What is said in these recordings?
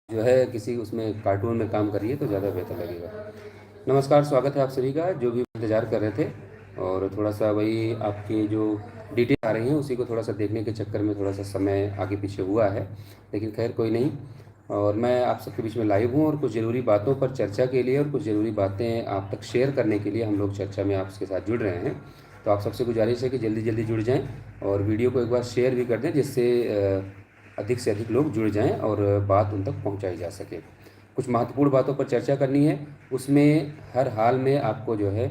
जो है किसी उसमें कार्टून में काम करिए तो ज़्यादा बेहतर लगेगा। नमस्कार, स्वागत है आप सभी का जो भी इंतज़ार कर रहे थे। और थोड़ा सा वही आपके जो डिटेल आ रही हैं उसी को थोड़ा सा देखने के चक्कर में थोड़ा सा समय आगे पीछे हुआ है, लेकिन खैर कोई नहीं। और मैं आप सबके बीच में लाइव हूँ और कुछ ज़रूरी बातों पर चर्चा के लिए और कुछ ज़रूरी बातें आप तक शेयर करने के लिए हम लोग चर्चा में आपके साथ जुड़ रहे हैं। तो आप सबसे गुजारिश है कि जल्दी जल्दी जुड़ जाएं और वीडियो को एक बार शेयर भी कर दें, जिससे अधिक से अधिक लोग जुड़ जाएं और बात उन तक पहुंचाई जा सके। कुछ महत्वपूर्ण बातों पर चर्चा करनी है, उसमें हर हाल में आपको जो है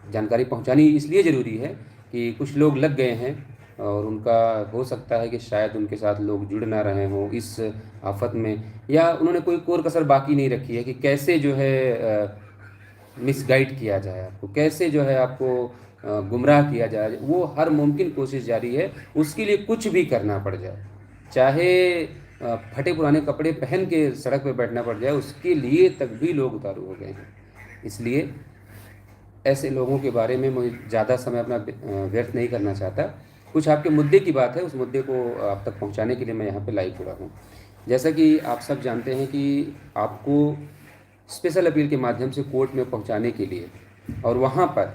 जानकारी पहुंचानी इसलिए ज़रूरी है कि कुछ लोग लग गए हैं और उनका हो सकता है कि शायद उनके साथ लोग जुड़ ना रहे हों इस आफत में, या उन्होंने कोई कोर कसर बाकी नहीं रखी है कि कैसे जो है मिसगाइड किया जाए, आपको कैसे जो है आपको गुमराह किया जाए। वो हर मुमकिन कोशिश जारी है, उसके लिए कुछ भी करना पड़ जाए, चाहे फटे पुराने कपड़े पहन के सड़क पे बैठना पड़ जाए, उसके लिए तक भी लोग उतारू हो गए हैं। इसलिए ऐसे लोगों के बारे में मैं ज़्यादा समय अपना व्यर्थ नहीं करना चाहता। कुछ आपके मुद्दे की बात है, उस मुद्दे को आप तक पहुंचाने के लिए मैं यहाँ पे लाइव जुड़ा हूँ। जैसा कि आप सब जानते हैं कि आपको स्पेशल अपील के माध्यम से कोर्ट में पहुंचाने के लिए और वहां पर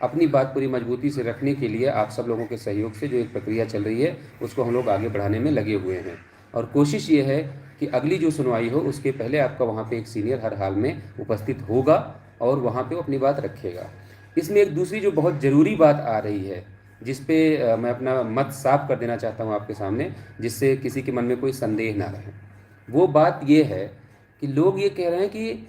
अपनी बात पूरी मजबूती से रखने के लिए आप सब लोगों के सहयोग से जो एक प्रक्रिया चल रही है उसको हम लोग आगे बढ़ाने में लगे हुए हैं। और कोशिश ये है कि अगली जो सुनवाई हो उसके पहले आपका वहाँ पे एक सीनियर हर हाल में उपस्थित होगा और वहाँ पे वो अपनी बात रखेगा। इसमें एक दूसरी जो बहुत ज़रूरी बात आ रही है, जिस पे मैं अपना मत साफ कर देना चाहता हूँ आपके सामने, जिससे किसी के मन में कोई संदेह ना रहे। वो बात ये है कि लोग ये कह रहे हैं कि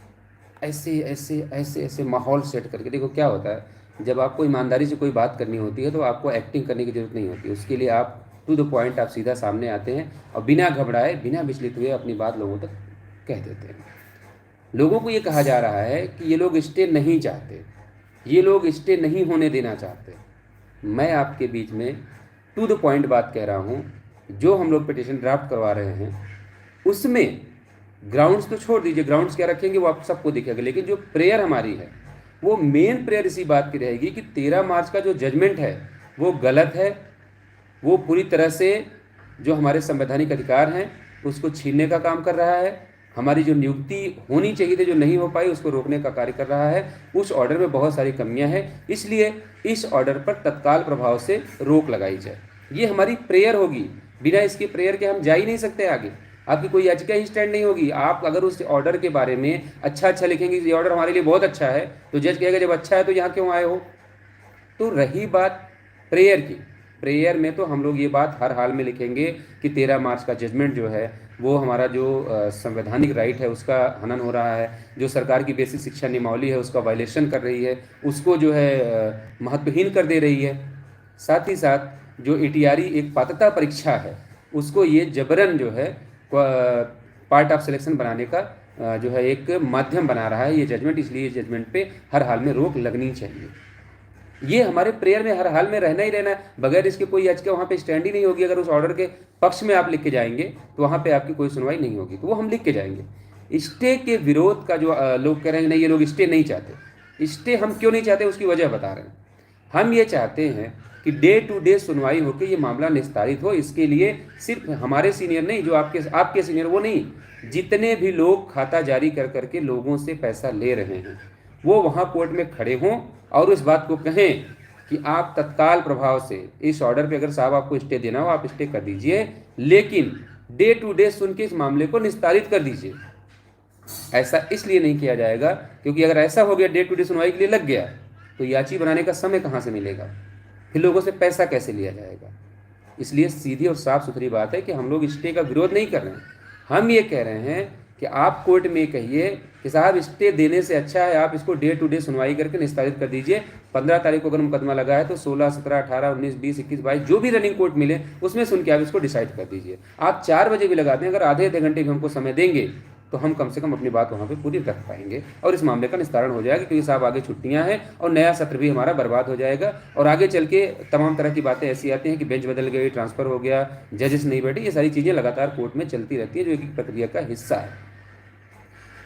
ऐसे ऐसे ऐसे ऐसे माहौल सेट करके देखो क्या होता है। जब आपको ईमानदारी से कोई बात करनी होती है तो आपको एक्टिंग करने की ज़रूरत नहीं होती, उसके लिए आप टू द पॉइंट आप सीधा सामने आते हैं और बिना घबराए बिना विचलित हुए अपनी बात लोगों तक कह देते हैं। लोगों को ये कहा जा रहा है कि ये लोग स्टे नहीं चाहते, ये लोग स्टे नहीं होने देना चाहते। मैं आपके बीच में टू द पॉइंट बात कह रहा हूँ। जो हम लोग पिटिशन ड्राफ्ट करवा रहे हैं उसमें ग्राउंड्स तो छोड़ दीजिए, ग्राउंड्स क्या रखेंगे वो आप सबको दिखेगा, लेकिन जो प्रेयर हमारी है वो मेन प्रेयर इसी बात की रहेगी कि 13 मार्च का जो जजमेंट है वो गलत है। वो पूरी तरह से जो हमारे संवैधानिक अधिकार हैं उसको छीनने का काम कर रहा है। हमारी जो नियुक्ति होनी चाहिए थी जो नहीं हो पाई उसको रोकने का कार्य कर रहा है। उस ऑर्डर में बहुत सारी कमियां हैं, इसलिए इस ऑर्डर पर तत्काल प्रभाव से रोक लगाई जाए। ये हमारी प्रेयर होगी, बिना इसके प्रेयर के हम जा ही नहीं सकते आगे। आपकी कोई याचिका ही स्टैंड नहीं होगी। आप अगर उस ऑर्डर के बारे में अच्छा अच्छा लिखेंगे, ये ऑर्डर हमारे लिए बहुत अच्छा है, तो जज कहेगा जब अच्छा है तो यहाँ क्यों आए हो। तो रही बात प्रेयर की, प्रेयर में तो हम लोग ये बात हर हाल में लिखेंगे कि 13 मार्च का जजमेंट जो है वो हमारा जो संवैधानिक राइट है उसका हनन हो रहा है, जो सरकार की बेसिक शिक्षा नियमावली है उसका वायलेशन कर रही है, उसको जो है महत्वहीन कर दे रही है। साथ ही साथ जो ईटीआरई एक पात्रता परीक्षा है उसको ये जबरन जो है पार्ट ऑफ सिलेक्शन बनाने का जो है एक माध्यम बना रहा है ये जजमेंट। इसलिए जजमेंट पे हर हाल में रोक लगनी चाहिए। ये हमारे प्रेयर में हर हाल में रहना ही रहना है, बगैर इसके कोई याचिका वहाँ पे स्टैंड ही नहीं होगी। अगर उस ऑर्डर के पक्ष में आप लिख के जाएंगे तो वहाँ पे आपकी कोई सुनवाई नहीं होगी, तो वो हम लिख के जाएंगे। स्टे के विरोध का जो लोग कह रहे हैं नहीं ये लोग स्टे नहीं चाहते, स्टे हम क्यों नहीं चाहते उसकी वजह बता रहे हैं। हम ये चाहते हैं कि डे टू डे सुनवाई होकर ये मामला निस्तारित हो। इसके लिए सिर्फ हमारे सीनियर नहीं, जो आपके सीनियर वो नहीं, जितने भी लोग खाता जारी कर करके लोगों से पैसा ले रहे हैं वो वहाँ कोर्ट में खड़े हों और उस बात को कहें कि आप तत्काल प्रभाव से इस ऑर्डर पे अगर साहब आपको स्टे देना हो आप स्टे कर दीजिए, लेकिन डे टू डे सुन के इस मामले को निस्तारित कर दीजिए। ऐसा इसलिए नहीं किया जाएगा क्योंकि अगर ऐसा हो गया डे टू डे सुनवाई के लिए लग गया तो याची बनाने का समय कहाँ से मिलेगा, फिर लोगों से पैसा कैसे लिया जाएगा। इसलिए सीधी और साफ सुथरी बात है कि हम लोग स्टे का विरोध नहीं कर रहे हैं। हम ये कह रहे हैं कि आप कोर्ट में कहिए कि साहब स्टे देने से अच्छा है आप इसको डे टू डे सुनवाई करके निस्तारित कर दीजिए। 15 तारीख को अगर मुकदमा लगा है तो 16, 17, 18, 19, 20, 21, 22 जो भी रनिंग कोर्ट मिले उसमें सुन के आप इसको डिसाइड कर दीजिए। आप 4 बजे भी लगा दें, अगर आधे आधे घंटे भी हमको समय देंगे तो हम कम से कम अपनी बात वहाँ पे पूरी रख पाएंगे और इस मामले का निस्तारण हो जाएगा। क्योंकि साहब आगे छुट्टियाँ हैं और नया सत्र भी हमारा बर्बाद हो जाएगा और आगे चल के तमाम तरह की बातें ऐसी आती हैं कि बेंच बदल गई, ट्रांसफ़र हो गया, जजेस नहीं बैठे, ये सारी चीज़ें लगातार कोर्ट में चलती रहती है जो एक प्रक्रिया का हिस्सा है।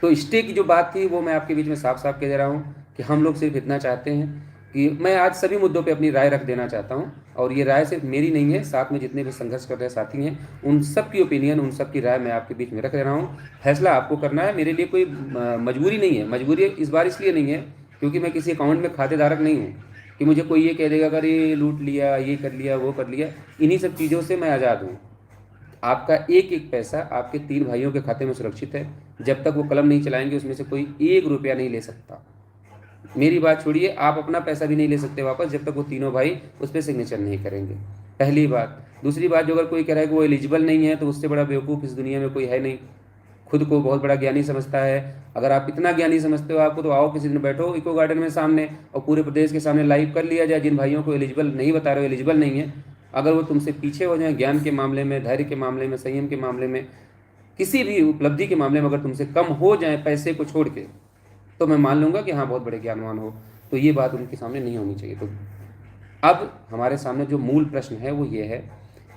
तो स्टे की जो बात थी वो मैं आपके बीच में साफ साफ कह दे रहा हूँ कि हम लोग सिर्फ इतना चाहते हैं कि मैं आज सभी मुद्दों पे अपनी राय रख देना चाहता हूँ, और ये राय सिर्फ मेरी नहीं है, साथ में जितने भी संघर्ष कर रहे साथी हैं उन सब की ओपिनियन, उन सब की राय मैं आपके बीच में रख रहा हूँ। फैसला आपको करना है, मेरे लिए कोई मजबूरी नहीं है। मजबूरी इस बार इसलिए नहीं है क्योंकि मैं किसी अकाउंट में खातेदारक नहीं हूँ कि मुझे कोई ये कह देगा अगर ये लूट लिया, ये कर लिया, वो कर लिया। इन्हीं सब चीज़ों से मैं आज़ाद हूँ। आपका एक एक पैसा आपके 3 भाइयों के खाते में सुरक्षित है। जब तक वो कलम नहीं चलाएंगे उसमें से कोई 1 रुपया नहीं ले सकता। मेरी बात छोड़िए, आप अपना पैसा भी नहीं ले सकते वापस जब तक वो तीनों भाई उस पर सिग्नेचर नहीं करेंगे। पहली बात। दूसरी बात, जो अगर कोई कह रहा है कि वो एलिजिबल नहीं है तो उससे बड़ा बेवकूफ़ इस दुनिया में कोई है नहीं। खुद को बहुत बड़ा ज्ञानी समझता है। अगर आप इतना ज्ञानी समझते हो आपको, तो आओ किसी दिन बैठो इको गार्डन में सामने और पूरे प्रदेश के सामने लाइव कर लिया जाए जिन भाइयों को एलिजिबल नहीं बता रहे हो, एलिजिबल नहीं है। अगर वो तुमसे पीछे हो जाएं ज्ञान के मामले में, धैर्य के मामले में, संयम के मामले में, किसी भी उपलब्धि के मामले में अगर तुमसे कम हो जाए पैसे को छोड़ के, तो मैं मान लूँगा कि हाँ बहुत बड़े ज्ञानवान हो। तो ये बात उनके सामने नहीं होनी चाहिए। तो अब हमारे सामने जो मूल प्रश्न है वो ये है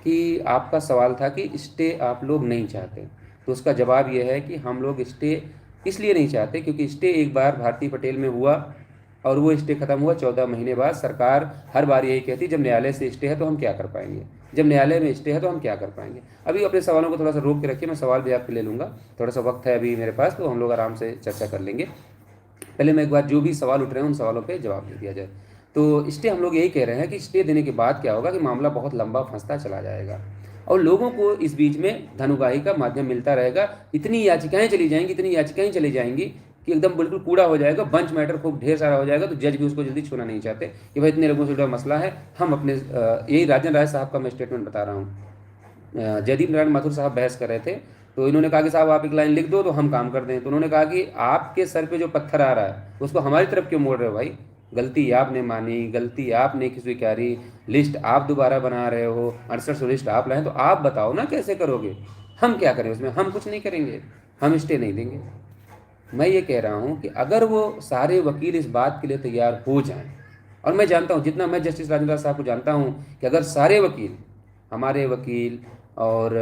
कि आपका सवाल था कि स्टे आप लोग नहीं चाहते, तो उसका जवाब ये है कि हम लोग स्टे इसलिए नहीं चाहते क्योंकि स्टे एक बार भारती पटेल में हुआ और वो स्टे खत्म हुआ 14 महीने बाद। सरकार हर बार यही कहती जब न्यायालय से स्टे है तो हम क्या कर पाएंगे, जब न्यायालय में स्टे है तो हम क्या कर पाएंगे। अभी अपने सवालों को थोड़ा सा रोक के रखिए, मैं सवाल भी आपके ले लूँगा, थोड़ा सा वक्त है अभी मेरे पास, तो हम लोग आराम से चर्चा कर लेंगे। पहले मैं एक बार जो भी सवाल उठ रहे हैं उन सवालों पे जवाब दे दिया जाए। तो स्टे हम लोग यही कह रहे हैं कि स्टे देने के बाद क्या होगा कि मामला बहुत लंबा फंसता चला जाएगा और लोगों को इस बीच में धन का माध्यम मिलता रहेगा। इतनी याचिकाएं चली जाएंगी, इतनी याचिकाएं चली जाएंगी कि एकदम बिल्कुल कूड़ा हो जाएगा, बंच मैटर खूब ढेर सारा हो जाएगा। तो जज भी उसको जल्दी छोड़ना नहीं चाहते कि भाई इतने लोगों से जुड़ा मसला है। हम अपने यही राजन राय साहब का मैं स्टेटमेंट बता रहा हूँ। जयदीप नारायण माथुर साहब बहस कर रहे थे, तो इन्होंने कहा कि साहब आप एक लाइन लिख दो तो हम काम कर दें। तो उन्होंने कहा कि आपके सर पे जो पत्थर आ रहा है उसको हमारी तरफ क्यों मोड़ रहे हो भाई, गलती आपने मानी, गलती आपने स्वीकारी, लिस्ट आप दोबारा बना रहे हो, 6800 लिस्ट आप लाए, तो आप बताओ ना कैसे करोगे, हम क्या करें उसमें, हम कुछ नहीं करेंगे, हम स्टे नहीं देंगे। मैं ये कह रहा हूँ कि अगर वो सारे वकील इस बात के लिए तैयार हो जाएं, और मैं जानता हूँ जितना मैं जस्टिस राजेंद्र साहब को जानता हूँ कि अगर सारे वकील, हमारे वकील और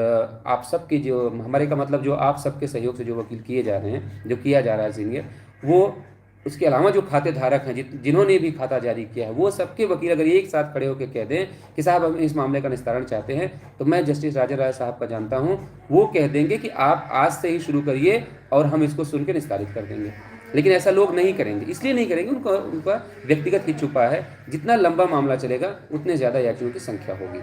आप सबके जो, हमारे का मतलब जो आप सबके सहयोग से जो वकील किए जा रहे हैं, जो किया जा रहा है सीनियर, वो उसके अलावा जो खाते धारक हैं जिन्होंने भी खाता जारी किया है, वो सबके वकील अगर एक साथ खड़े होकर कह दें कि साहब हम इस मामले का निस्तारण चाहते हैं, तो मैं जस्टिस राजन राय साहब का जानता हूँ वो कह देंगे कि आप आज से ही शुरू करिए और हम इसको सुन के निस्तारित कर देंगे। लेकिन ऐसा लोग नहीं करेंगे, इसलिए नहीं करेंगे उनका व्यक्तिगत हित छुपा है। जितना लंबा मामला चलेगा उतने ज़्यादा याचियों की संख्या होगी,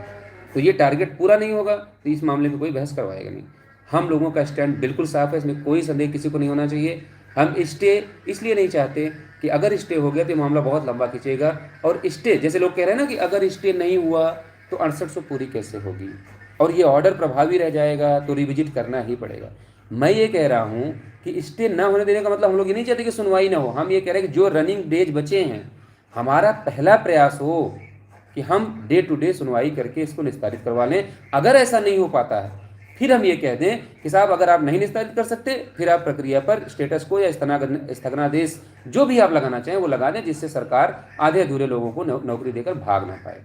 तो ये टारगेट पूरा नहीं होगा तो इस मामले में कोई बहस करवाएगा नहीं। हम लोगों का स्टैंड बिल्कुल साफ है, इसमें कोई संदेह किसी को नहीं होना चाहिए। हम स्टे इसलिए नहीं चाहते कि अगर स्टे हो गया तो मामला बहुत लंबा खींचेगा, और स्टे जैसे लोग कह रहे हैं ना कि अगर स्टे नहीं हुआ तो 6800 पूरी कैसे होगी और ये ऑर्डर प्रभावी रह जाएगा तो रिविजिट करना ही पड़ेगा। मैं ये कह रहा हूँ कि स्टे ना होने देने का मतलब हम लोग ये नहीं चाहते कि सुनवाई ना हो। हम ये कह रहे हैं कि जो रनिंग डेज बचे हैं, हमारा पहला प्रयास हो कि हम डे टू डे सुनवाई करके इसको निस्तारित करवा लें। अगर ऐसा नहीं हो पाता है फिर हम ये कह दें कि साहब अगर आप नहीं निस्तारित कर सकते फिर आप प्रक्रिया पर स्टेटस को या स्थगनादेश जो भी आप लगाना चाहें वो लगा दें, जिससे सरकार आधे अधूरे लोगों को नौकरी देकर भाग ना पाए।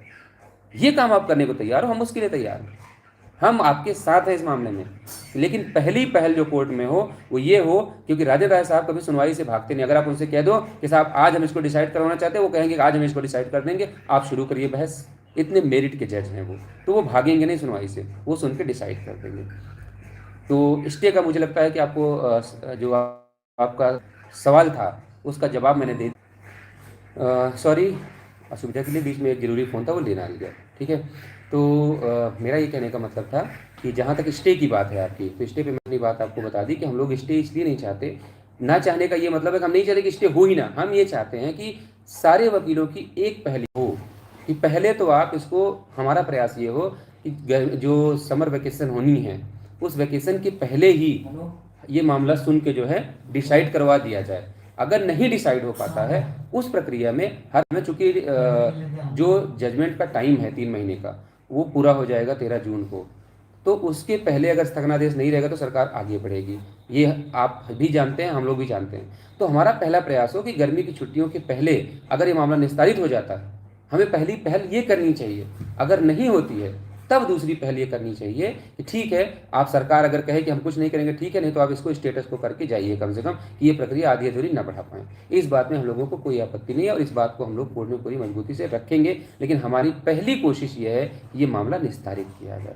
ये काम आप करने को तैयार हो, हम उसके लिए तैयार हैं, हम आपके साथ हैं इस मामले में। लेकिन पहली पहल जो कोर्ट में हो वो ये हो, क्योंकि राजन राय साहब कभी सुनवाई से भागते नहीं। अगर आप उनसे कह दो कि साहब आज हम इसको डिसाइड करवाना चाहते हैं, वो कहेंगे कि आज हम इसको डिसाइड कर देंगे, आप शुरू करिए बहस। इतने मेरिट के जज हैं वो, तो वो भागेंगे नहीं सुनवाई से, वो सुन के डिसाइड कर देंगे। तो स्टे का मुझे लगता है कि आपको जो आपका सवाल था उसका जवाब मैंने दे सॉरी असुविधा के लिए बीच में एक ज़रूरी फ़ोन था वो लेना आ गया, ठीक है। तो मेरा ये कहने का मतलब था कि जहाँ तक स्टे की बात है आपकी, तो स्टे पे मैं अपनी बात आपको बता दी कि हम लोग स्टे इसलिए नहीं चाहते। ना चाहने का ये मतलब है कि हम नहीं चाहते कि स्टे हो ही ना, हम ये चाहते हैं कि सारे वकीलों की एक पहली हो कि पहले तो आप इसको, हमारा प्रयास ये हो कि जो समर वैकेशन होनी है उस वैकेशन के पहले ही ये मामला सुन के जो है डिसाइड करवा दिया जाए। अगर नहीं डिसाइड हो पाता है उस प्रक्रिया में हर में, चूँकि जो जजमेंट का टाइम है 3 महीने का वो पूरा हो जाएगा 13 जून को, तो उसके पहले अगर स्थगनादेश नहीं रहेगा तो सरकार आगे बढ़ेगी। ये आप भी जानते हैं, हम लोग भी जानते हैं। तो हमारा पहला प्रयास हो कि गर्मी की छुट्टियों के पहले अगर ये मामला निस्तारित हो जाता है, हमें पहली पहल ये करनी चाहिए। अगर नहीं होती है तब दूसरी पहल ये करनी चाहिए कि ठीक है, आप सरकार अगर कहे कि हम कुछ नहीं करेंगे ठीक है, नहीं तो आप इसको स्टेटस को करके जाइए कम से कम, कि ये प्रक्रिया आधी अधूरी ना बढ़ा पाएँ। इस बात में हम लोगों को कोई आपत्ति नहीं है और इस बात को हम लोग कोर्ट में पूरी मजबूती से रखेंगे, लेकिन हमारी पहली कोशिश ये है कि ये मामला निस्तारित किया जाए।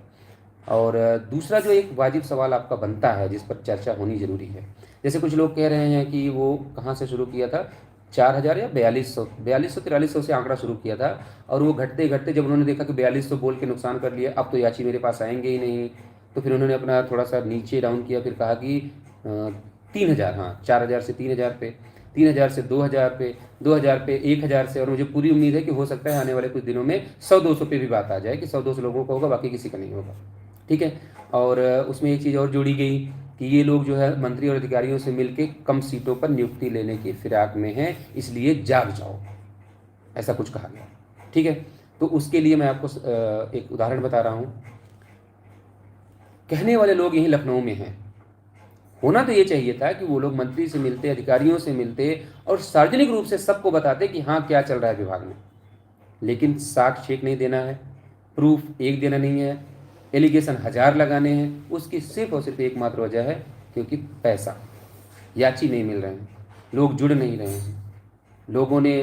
और दूसरा जो एक वाजिब सवाल आपका बनता है जिस पर चर्चा होनी ज़रूरी है, जैसे कुछ लोग कह रहे हैं कि वो कहाँ से शुरू किया था, 4000 या 4200 से आंकड़ा शुरू किया था, और वो घटते घटते जब उन्होंने देखा कि 4200 बोल के नुकसान कर लिया, अब तो याची मेरे पास आएंगे ही नहीं, तो फिर उन्होंने अपना थोड़ा सा नीचे डाउन किया, फिर कहा कि 3000, हाँ 4000 से 3000 पे, 3000 से 2000 पे, 2000 पे 1000 से, और मुझे पूरी उम्मीद है कि हो सकता है आने वाले कुछ दिनों में 100-200 पे भी बात आ जाए कि 100-200 लोगों का होगा, बाकी किसी का नहीं होगा। ठीक है। और उसमें एक चीज़ और जोड़ी गई कि ये लोग जो है मंत्री और अधिकारियों से मिलके कम सीटों पर नियुक्ति लेने की फिराक में हैं, इसलिए जाग जाओ, ऐसा कुछ कहा गया। ठीक है। तो उसके लिए मैं आपको एक उदाहरण बता रहा हूँ। कहने वाले लोग यहीं लखनऊ में हैं। होना तो ये चाहिए था कि वो लोग मंत्री से मिलते, अधिकारियों से मिलते और सार्वजनिक रूप से सबको बताते कि हाँ क्या चल रहा है विभाग में, लेकिन साक्ष्य एक नहीं देना है, प्रूफ एक देना नहीं है, एलिगेशन 1000 लगाने हैं। उसकी सिर्फ और सिर्फ एकमात्र वजह है क्योंकि पैसा, याची नहीं मिल रहे हैं, लोग जुड़ नहीं रहे हैं, लोगों ने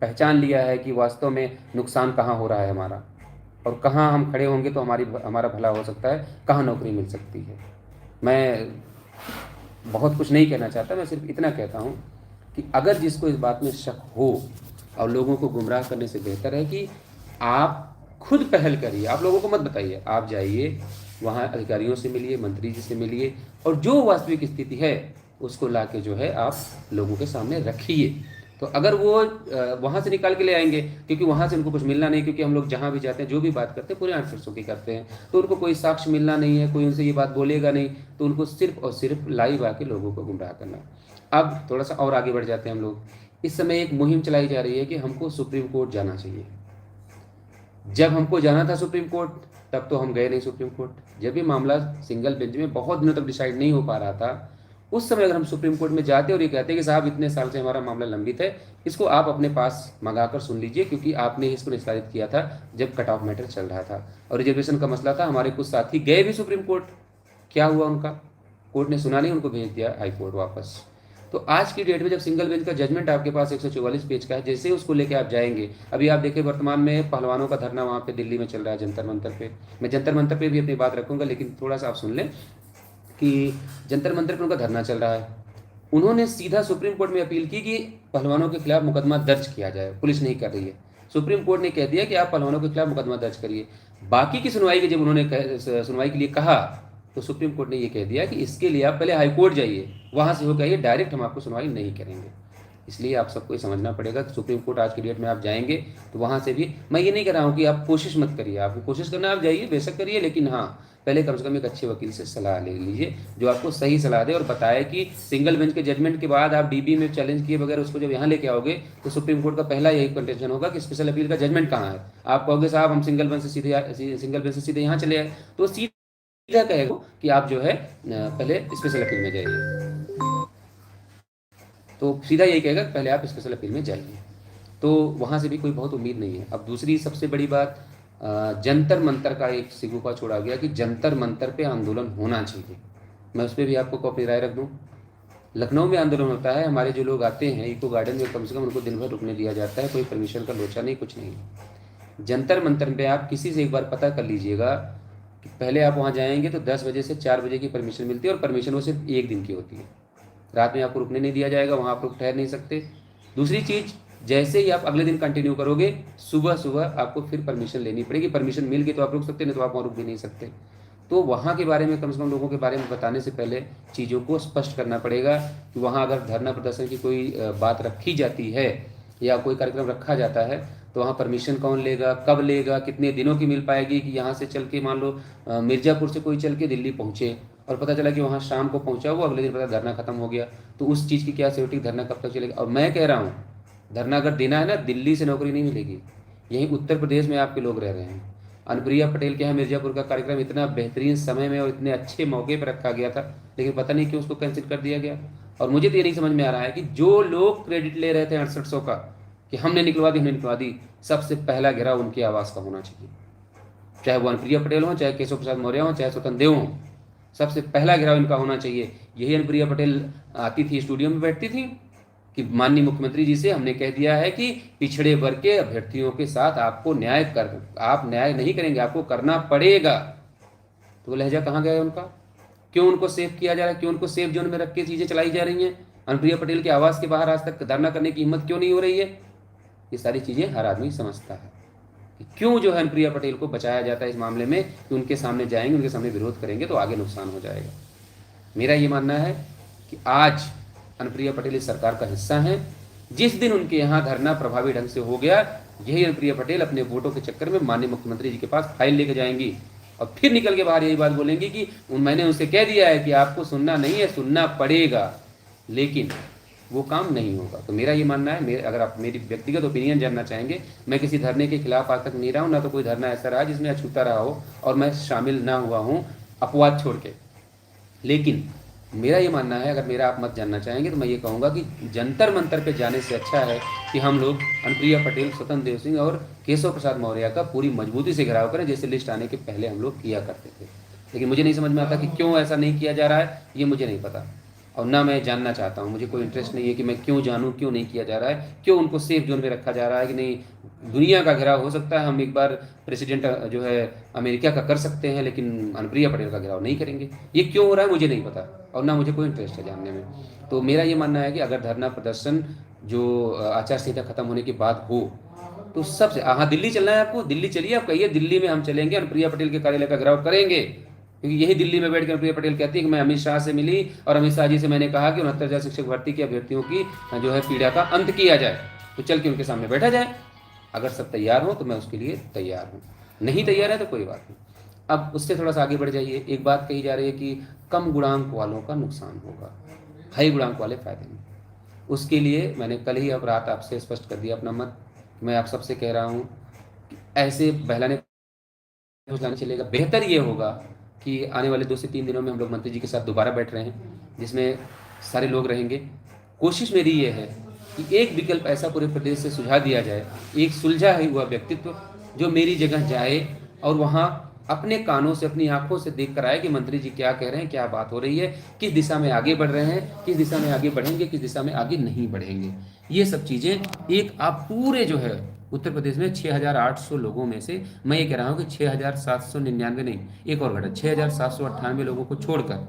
पहचान लिया है कि वास्तव में नुकसान कहाँ हो रहा है हमारा, और कहाँ हम खड़े होंगे तो हमारा भला हो सकता है, कहाँ नौकरी मिल सकती है। मैं बहुत कुछ नहीं कहना चाहता, मैं सिर्फ इतना कहता हूँ कि अगर जिसको इस बात में शक हो, और लोगों को गुमराह करने से बेहतर है कि आप खुद पहल करिए, आप लोगों को मत बताइए, आप जाइए वहाँ अधिकारियों से मिलिए, मंत्री जी से मिलिए, और जो वास्तविक स्थिति है उसको ला के जो है आप लोगों के सामने रखिए। तो अगर वो वहाँ से निकाल के ले आएंगे, क्योंकि वहाँ से उनको कुछ मिलना नहीं, क्योंकि हम लोग जहाँ भी जाते हैं जो भी बात करते हैं पूरे 800 की करते हैं, तो उनको कोई साक्ष्य मिलना नहीं है, कोई उनसे ये बात बोलेगा नहीं, तो उनको सिर्फ और सिर्फ लाइव आके लोगों को गुमराह करना। अब थोड़ा सा और आगे बढ़ जाते हैं हम लोग। इस समय एक मुहिम चलाई जा रही है कि हमको सुप्रीम कोर्ट जाना चाहिए। जब हमको जाना था सुप्रीम कोर्ट तब तो हम गए नहीं सुप्रीम कोर्ट। जब ये मामला सिंगल बेंच में बहुत दिनों तक डिसाइड नहीं हो पा रहा था, उस समय अगर हम सुप्रीम कोर्ट में जाते और ये कहते कि साहब इतने साल से हमारा मामला लंबित है, इसको आप अपने पास मंगाकर सुन लीजिए, क्योंकि आपने इसको निस्तारित किया था जब कट ऑफ मैटर चल रहा था और रिजर्वेशन का मसला था। हमारे कुछ साथी गए भी सुप्रीम कोर्ट, क्या हुआ उनका, कोर्ट ने सुना नहीं, उनको भेज दिया हाई कोर्ट वापस। तो आज की डेट में जब सिंगल बेंच का जजमेंट आपके पास 144 पेज का है, जैसे उसको लेके आप जाएंगे, अभी आप देखिए वर्तमान में पहलवानों का धरना वहाँ पे दिल्ली में चल रहा है जंतर मंतर पे। मैं जंतर मंतर पे भी अपनी बात रखूंगा, लेकिन थोड़ा सा आप सुन लें कि जंतर मंतर पे उनका धरना चल रहा है। उन्होंने सीधा सुप्रीम कोर्ट में अपील की कि पहलवानों के खिलाफ मुकदमा दर्ज किया जाए, पुलिस नहीं कर रही है। सुप्रीम कोर्ट ने कह दिया कि आप पहलवानों के खिलाफ मुकदमा दर्ज करिए। बाकी की सुनवाई के जब उन्होंने सुनवाई के लिए कहा, तो सुप्रीम कोर्ट ने ये कह दिया कि इसके लिए आप पहले हाई कोर्ट जाइए, वहाँ से होकर आइए, डायरेक्ट हम आपको सुनवाई नहीं करेंगे। इसलिए आप सबको समझना पड़ेगा कि सुप्रीम कोर्ट आज की डेट में आप जाएंगे तो वहाँ से भी, मैं ये नहीं कह रहा हूँ कि आप कोशिश मत करिए, आपको कोशिश करना आप जाइए बेशक करिए, लेकिन हाँ पहले कम से कम एक अच्छे वकील से सलाह ले लीजिए जो आपको सही सलाह दे और बताए कि सिंगल बेंच के जजमेंट के बाद आप डीबी में चैलेंज किए बगैर उसको जब यहाँ लेके आओगे तो सुप्रीम कोर्ट का पहला यही कंटेंशन होगा कि स्पेशल अपील का जजमेंट कहाँ है। आप कहोगे साहब हम सिंगल बेंच से सीधे यहाँ चले आए, तो सीधा कहेगा कि आप जो है पहले स्पेशल अपील में जाइए, तो सीधा यही कहेगा पहले आप स्पेशल अपील में जाइए। तो वहाँ से भी कोई बहुत उम्मीद नहीं है। अब दूसरी सबसे बड़ी बात, जंतर मंतर का एक सिगुफा छोड़ा गया कि जंतर मंतर पे आंदोलन होना चाहिए। मैं उस पर भी आपको अपनी राय रख दूँ। लखनऊ में आंदोलन होता है, हमारे जो लोग आते हैं इको गार्डन में कम से कम उनको दिन भर रुकने दिया जाता है, कोई परमिशन का लोचा नहीं, कुछ नहीं। जंतर मंतर पे आप किसी से एक बार पता कर लीजिएगा कि पहले आप वहाँ जाएंगे तो 10 बजे से 4 बजे की परमिशन मिलती है, और परमिशन वो सिर्फ 1 दिन की होती है। रात में आपको रुकने नहीं दिया जाएगा, वहाँ आप रुक ठहर नहीं सकते। दूसरी चीज़, जैसे ही आप अगले दिन कंटिन्यू करोगे, सुबह सुबह आपको फिर परमिशन लेनी पड़ेगी। परमिशन मिल गई तो आप रुक सकते, नहीं तो आप वहाँ रुक भी नहीं सकते। तो वहाँ के बारे में कम से कम लोगों के बारे में बताने से पहले चीज़ों को स्पष्ट करना पड़ेगा कि वहाँ अगर धरना प्रदर्शन की कोई बात रखी जाती है या कोई कार्यक्रम रखा जाता है तो वहाँ परमिशन कौन लेगा, कब लेगा, कितने दिनों की मिल पाएगी। कि यहाँ से चल के मान लो मिर्ज़ापुर से कोई चल के दिल्ली पहुँचे और पता चला कि वहाँ शाम को पहुँचा, वो अगले दिन पता धरना खत्म हो गया, तो उस चीज़ की क्या सिक्योरिटी, धरना कब तक चलेगा। और मैं कह रहा हूँ धरना अगर देना है ना, दिल्ली से नौकरी नहीं मिलेगी, यहीं उत्तर प्रदेश में आपके लोग रह रहे हैं। अनुप्रिया पटेल के यहाँ मिर्ज़ापुर का कार्यक्रम इतना बेहतरीन समय में और इतने अच्छे मौके पर रखा गया था, लेकिन पता नहीं क्यों उसको कैंसिल कर दिया गया। और मुझे तो ये नहीं समझ में आ रहा है कि जो लोग क्रेडिट ले रहे थे 6800 का कि हमने निकलवा दी, सबसे पहला घेराव उनकी आवाज़ का होना चाहिए। चाहे वो अनुप्रिया पटेल हों, चाहे केशव प्रसाद मौर्य हों, चाहे स्वतंत्र देव हों। सबसे पहला घेराव इनका होना चाहिए। यही अनुप्रिया पटेल आती थी, स्टूडियो में बैठती थी कि माननीय मुख्यमंत्री जी से हमने कह दिया है कि पिछड़े वर्ग के अभ्यर्थियों के साथ आपको न्याय कर, आप न्याय नहीं करेंगे, आपको करना पड़ेगा। तो वो लहजा कहाँ गया उनका? क्यों उनको सेफ किया जा रहा है? क्यों उनको सेफ जोन में रख के चीज़ें चलाई जा रही हैं? अनुप्रिया पटेल के आवास के बाहर आज तक धरना करने की हिम्मत क्यों नहीं हो रही है? ये सारी चीज़ें हर आदमी समझता है कि क्यों जो है अनुप्रिया पटेल को बचाया जाता है इस मामले में, कि उनके सामने जाएंगे, उनके सामने विरोध करेंगे तो आगे नुकसान हो जाएगा। मेरा ये मानना है कि आज अनुप्रिया पटेल इस सरकार का हिस्सा हैं। जिस दिन उनके यहाँ धरना प्रभावी ढंग से हो गया, यही अनुप्रिया पटेल अपने वोटों के चक्कर में माननीय मुख्यमंत्री जी के पास फाइल लेके जाएंगी और फिर निकल के बाहर यही बात बोलेंगी कि मैंने उनसे कह दिया है कि आपको सुनना नहीं है, सुनना पड़ेगा, लेकिन वो काम नहीं होगा। तो मेरा ये मानना है, अगर आप मेरी व्यक्तिगत ओपिनियन जानना चाहेंगे, मैं किसी धरने के खिलाफ आज तक नहीं रहा हूँ, ना तो कोई धरना ऐसा रहा जिसमें अछूता रहा हो और मैं शामिल ना हुआ हूँ अपवाद छोड़ के। लेकिन मेरा ये मानना है, अगर मेरा आप मत जानना चाहेंगे तो मैं ये कहूँगा कि जंतर मंतर पे जाने से अच्छा है कि हम लोग अनुप्रिया पटेल, स्वतंत्र देव सिंह और केशव प्रसाद मौर्य का पूरी मजबूती से घेराव करें, जैसे लिस्ट आने के पहले हम लोग किया करते थे। लेकिन मुझे नहीं समझ में आता कि क्यों ऐसा नहीं किया जा रहा है, ये मुझे नहीं पता और ना मैं जानना चाहता हूँ। मुझे कोई इंटरेस्ट नहीं है कि मैं क्यों जानूँ क्यों नहीं किया जा रहा है, क्यों उनको सेफ जोन में रखा जा रहा है कि नहीं। दुनिया का घेराव हो सकता है, हम एक बार प्रेसिडेंट जो है अमेरिका का कर सकते हैं, लेकिन अनुप्रिया पटेल का घेराव नहीं करेंगे। ये क्यों हो रहा है मुझे नहीं पता और ना मुझे कोई इंटरेस्ट है जानने में। तो मेरा ये मानना है कि अगर धरना प्रदर्शन जो आचार संहिता खत्म होने के बाद हो तो सबसे, हाँ दिल्ली चलना है आपको, दिल्ली चलिए, आप कहिए दिल्ली में हम चलेंगे, अनुप्रिया पटेल के कार्यालय का घेराव करेंगे। क्योंकि यही दिल्ली में बैठ कर अनुप्रिया पटेल कहती है कि मैं अमित शाह से मिली और अमित शाह जी से मैंने कहा कि 69,000 शिक्षक भर्ती के अभ्यर्थियों की जो है पीड़ा का अंत किया जाए। तो चल के उनके सामने बैठा जाए। अगर सब तैयार हो तो मैं उसके लिए तैयार हूँ, नहीं तैयार है तो कोई बात नहीं। अब उससे थोड़ा सा आगे बढ़ जाइए। एक बात कही जा रही है कि कम गुणांक वालों का नुकसान होगा, हाई गुणांक वाले फायदे में। उसके लिए मैंने कल ही अब रात आपसे स्पष्ट कर दिया अपना मत। मैं आप सबसे कह रहा हूँ कि ऐसे बहलाने फुसलाने चलेगा। बेहतर ये होगा कि आने वाले 2 से 3 दिनों में हम लोग मंत्री जी के साथ दोबारा बैठ रहे हैं, जिसमें सारे लोग रहेंगे। कोशिश मेरी ये है कि एक विकल्प ऐसा पूरे प्रदेश से सुझा दिया जाए, एक सुलझा हुआ व्यक्तित्व जो मेरी जगह जाए और वहाँ अपने कानों से, अपनी आंखों से देख कर आए कि मंत्री जी क्या कह रहे हैं, क्या बात हो रही है, किस दिशा में आगे बढ़ रहे हैं, किस दिशा में आगे बढ़ेंगे, किस दिशा में आगे नहीं बढ़ेंगे। ये सब चीज़ें एक आप पूरे जो है उत्तर प्रदेश में 6,800 लोगों में से, मैं ये कह रहा हूँ कि 6,799 नहीं, एक और घटा, 6,798 लोगों को छोड़कर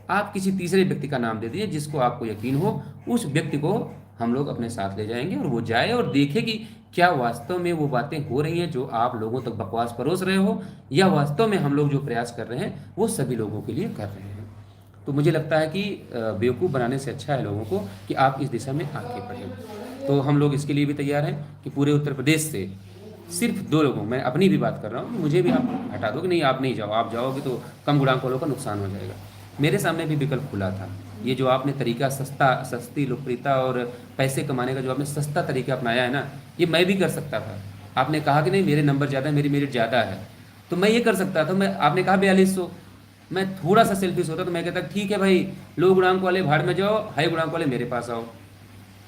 आप किसी तीसरे व्यक्ति का नाम दे दीजिए जिसको आपको यकीन हो। उस व्यक्ति को हम लोग अपने साथ ले जाएंगे और वो जाए और देखे कि क्या वास्तव में वो बातें हो रही हैं जो आप लोगों तक बकवास परोस रहे हो, या वास्तव में हम लोग जो प्रयास कर रहे हैं वो सभी लोगों के लिए कर रहे हैं। तो मुझे लगता है कि बेवकूफ़ बनाने से अच्छा है लोगों को कि आप इस दिशा में आगे बढ़ें। तो हम लोग इसके लिए भी तैयार हैं कि पूरे उत्तर प्रदेश से सिर्फ 2 लोगों, मैं अपनी भी बात कर रहा हूँ, मुझे भी आप हटा दो कि नहीं आप नहीं जाओ, आप जाओगे तो कम गुणांक वालों का नुकसान हो जाएगा। मेरे सामने भी विकल्प खुला था। ये जो आपने तरीका सस्ती लोकप्रियता और पैसे कमाने का जो आपने सस्ता तरीका अपनाया है ना, ये मैं भी कर सकता था। आपने कहा कि नहीं मेरे नंबर ज़्यादा है, मेरी मेरिट ज़्यादा है, तो मैं ये कर सकता था। मैं, आपने कहा 4200, मैं थोड़ा सा सेल्फिश होता तो मैं कहता ठीक है भाई, लो गुणांक वाले भाड़ में जाओ, हाई गुणांक वाले मेरे पास आओ।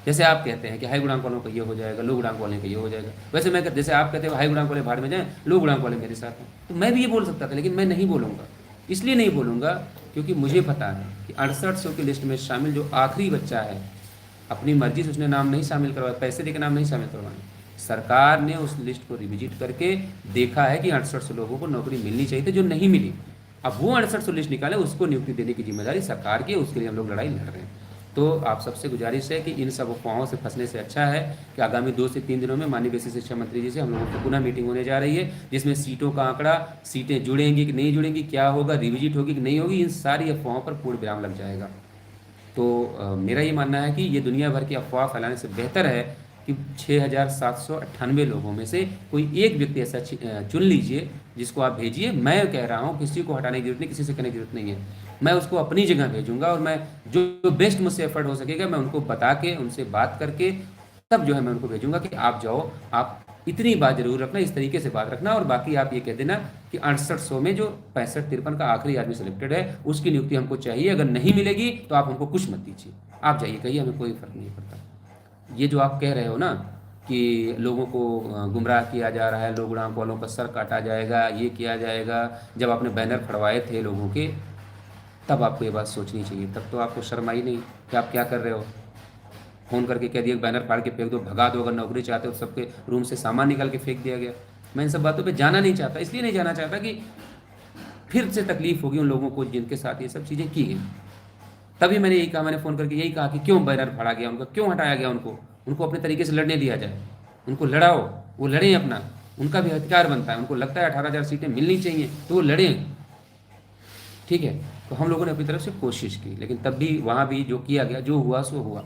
जैसे आप कहते हैं कि हाई गुणांक वालों का ये हो जाएगा, लो गुणांक वाले का ये हो जाएगा, वैसे मैं जैसे आप कहते हैं हाई गुणांक वाले भाड़ में जाएं, लो गुणांक वाले मेरे साथ हैं। तो मैं भी ये बोल सकता था, लेकिन मैं नहीं बोलूँगा। इसलिए नहीं बोलूँगा क्योंकि मुझे पता है कि 6800 की लिस्ट में शामिल जो आखिरी बच्चा है, अपनी मर्जी से उसने नाम नहीं शामिल करवाया, पैसे देकर नाम नहीं शामिल करवाए। सरकार ने उस लिस्ट को रिविजिट करके देखा है कि 6800 लोगों को नौकरी मिलनी चाहिए थी जो नहीं मिली। अब वो 6800 लिस्ट निकाले, उसको नियुक्ति देने की जिम्मेदारी सरकार की है, उसके लिए हम लोग लड़ाई लड़ रहे हैं। तो आप सबसे गुजारिश है कि इन सब अफवाहों से फंसने से अच्छा है कि आगामी 2 से 3 दिनों में माननीय कृषि शिक्षा मंत्री जी से हम लोगों की पुनः मीटिंग होने जा रही है, जिसमें सीटों का आंकड़ा, सीटें जुड़ेंगी कि नहीं जुड़ेंगी, क्या होगा, रिविजिट होगी कि नहीं होगी, इन सारी अफवाहों पर पूर्ण विराम लग जाएगा। तो मेरा ये मानना है कि ये दुनिया भर की अफवाह फैलाने से बेहतर है कि 6,798 लोगों में से कोई एक व्यक्ति ऐसा चुन लीजिए जिसको आप भेजिए। मैं कह रहा हूँ किसी को हटाने की जरूरत नहीं, किसी से करने की जरूरत नहीं है। मैं उसको अपनी जगह भेजूंगा और मैं जो बेस्ट मुझसे एफर्ट हो सकेगा मैं उनको बता के, उनसे बात करके तब जो है मैं उनको भेजूंगा कि आप जाओ, आप इतनी बात जरूर रखना, इस तरीके से बात रखना, और बाकी आप ये कह देना कि 6800 में जो 65-53 का आखिरी आदमी सेलेक्टेड है उसकी नियुक्ति हमको चाहिए, अगर नहीं मिलेगी तो आप हमको कुछ मत दीजिए, आप जाइए, कहिए, हमें कोई फर्क नहीं पड़ता। ये जो आप कह रहे हो ना कि लोगों को गुमराह किया जा रहा है, लॉकडाउन वालों का सर काटा जाएगा, ये किया जाएगा। जब आपने बैनर फड़वाए थे लोगों के, तब आपको ये बात सोचनी चाहिए। तब तो आपको शर्म आई नहीं कि आप क्या कर रहे हो। फ़ोन करके कह दिया बैनर फाड़ के फेंक दो, भगा दो, अगर नौकरी चाहते हो तो सबके रूम से सामान निकाल के फेंक दिया गया। मैं इन सब बातों पे जाना नहीं चाहता, इसलिए नहीं जाना चाहता कि फिर से तकलीफ होगी उन लोगों को जिनके साथ ये सब चीज़ें की गई। तभी मैंने यही कहा, मैंने फ़ोन करके यही कहा कि क्यों बैनर फाड़ा गया उनका, क्यों हटाया गया उनको। उनको अपने तरीके से लड़ने दिया जाए, उनको लड़ाओ, वो लड़ें अपना, उनका भी अधिकार बनता है। उनको लगता है 18,000 सीटें मिलनी चाहिए तो वो लड़ें, ठीक है। तो हम लोगों ने अपनी तरफ से कोशिश की, लेकिन तब भी वहाँ भी जो किया गया, जो हुआ सो हुआ।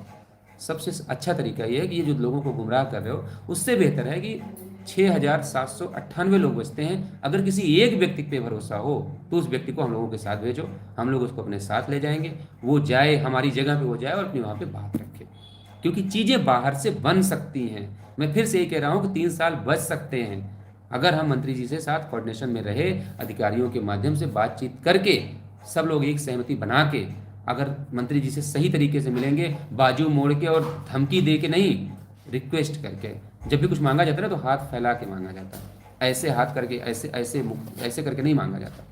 सबसे अच्छा तरीका ये है कि ये जो लोगों को गुमराह कर रहे हो, उससे बेहतर है कि 6,798 लोग बचते हैं। अगर किसी एक व्यक्ति पे भरोसा हो तो उस व्यक्ति को हम लोगों के साथ भेजो, हम लोग उसको अपने साथ ले जाएंगे। वो जाए, हमारी जगह पे वो जाए और अपनी वहाँ पे बात रखे, क्योंकि चीज़ें बाहर से बन सकती हैं। मैं फिर से ये कह रहा हूँ कि 3 साल बच सकते हैं अगर हम मंत्री जी से साथ कोऑर्डिनेशन में रहे, अधिकारियों के माध्यम से बातचीत करके, सब लोग एक सहमति बना के, अगर मंत्री जी से सही तरीके से मिलेंगे, बाजू मोड़ के और धमकी दे के नहीं, रिक्वेस्ट करके। जब भी कुछ मांगा जाता है ना तो हाथ फैला के मांगा जाता है, ऐसे हाथ करके, ऐसे ऐसे ऐसे करके नहीं मांगा जाता।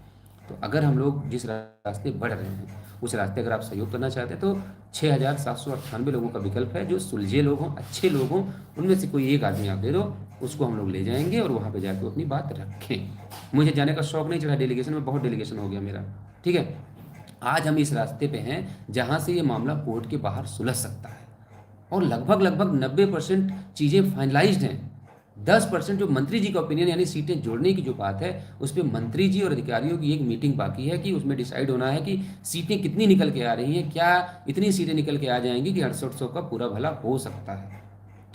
तो अगर हम लोग जिस रास्ते बढ़ रहे हैं उस रास्ते अगर आप सहयोग करना चाहते हैं तो 6,798 लोगों का विकल्प है, जो सुलझे लोग हों, अच्छे लोग हों, उनमें से कोई एक आदमी आप दे दो, उसको हम लोग ले जाएंगे और वहाँ पे जाकर अपनी बात रखें। मुझे जाने का शौक नहीं चढ़ा डेलीगेशन में, बहुत डेलीगेशन हो गया मेरा, ठीक है। आज हम इस रास्ते पे हैं जहाँ से ये मामला कोर्ट के बाहर सुलझ सकता है, और लगभग लगभग 90% चीज़ें फाइनलाइज्ड हैं। 10% जो मंत्री जी का ओपिनियन, यानी सीटें जोड़ने की जो बात है, उस पर मंत्री जी और अधिकारियों की एक मीटिंग बाकी है कि उसमें डिसाइड होना है कि सीटें कितनी निकल के आ रही हैं, क्या इतनी सीटें निकल के आ जाएंगी कि 6800 का पूरा भला हो सकता है,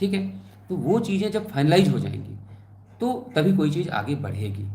ठीक है। तो वो चीज़ें जब फाइनलाइज हो जाएंगी तो तभी कोई चीज़ आगे बढ़ेगी।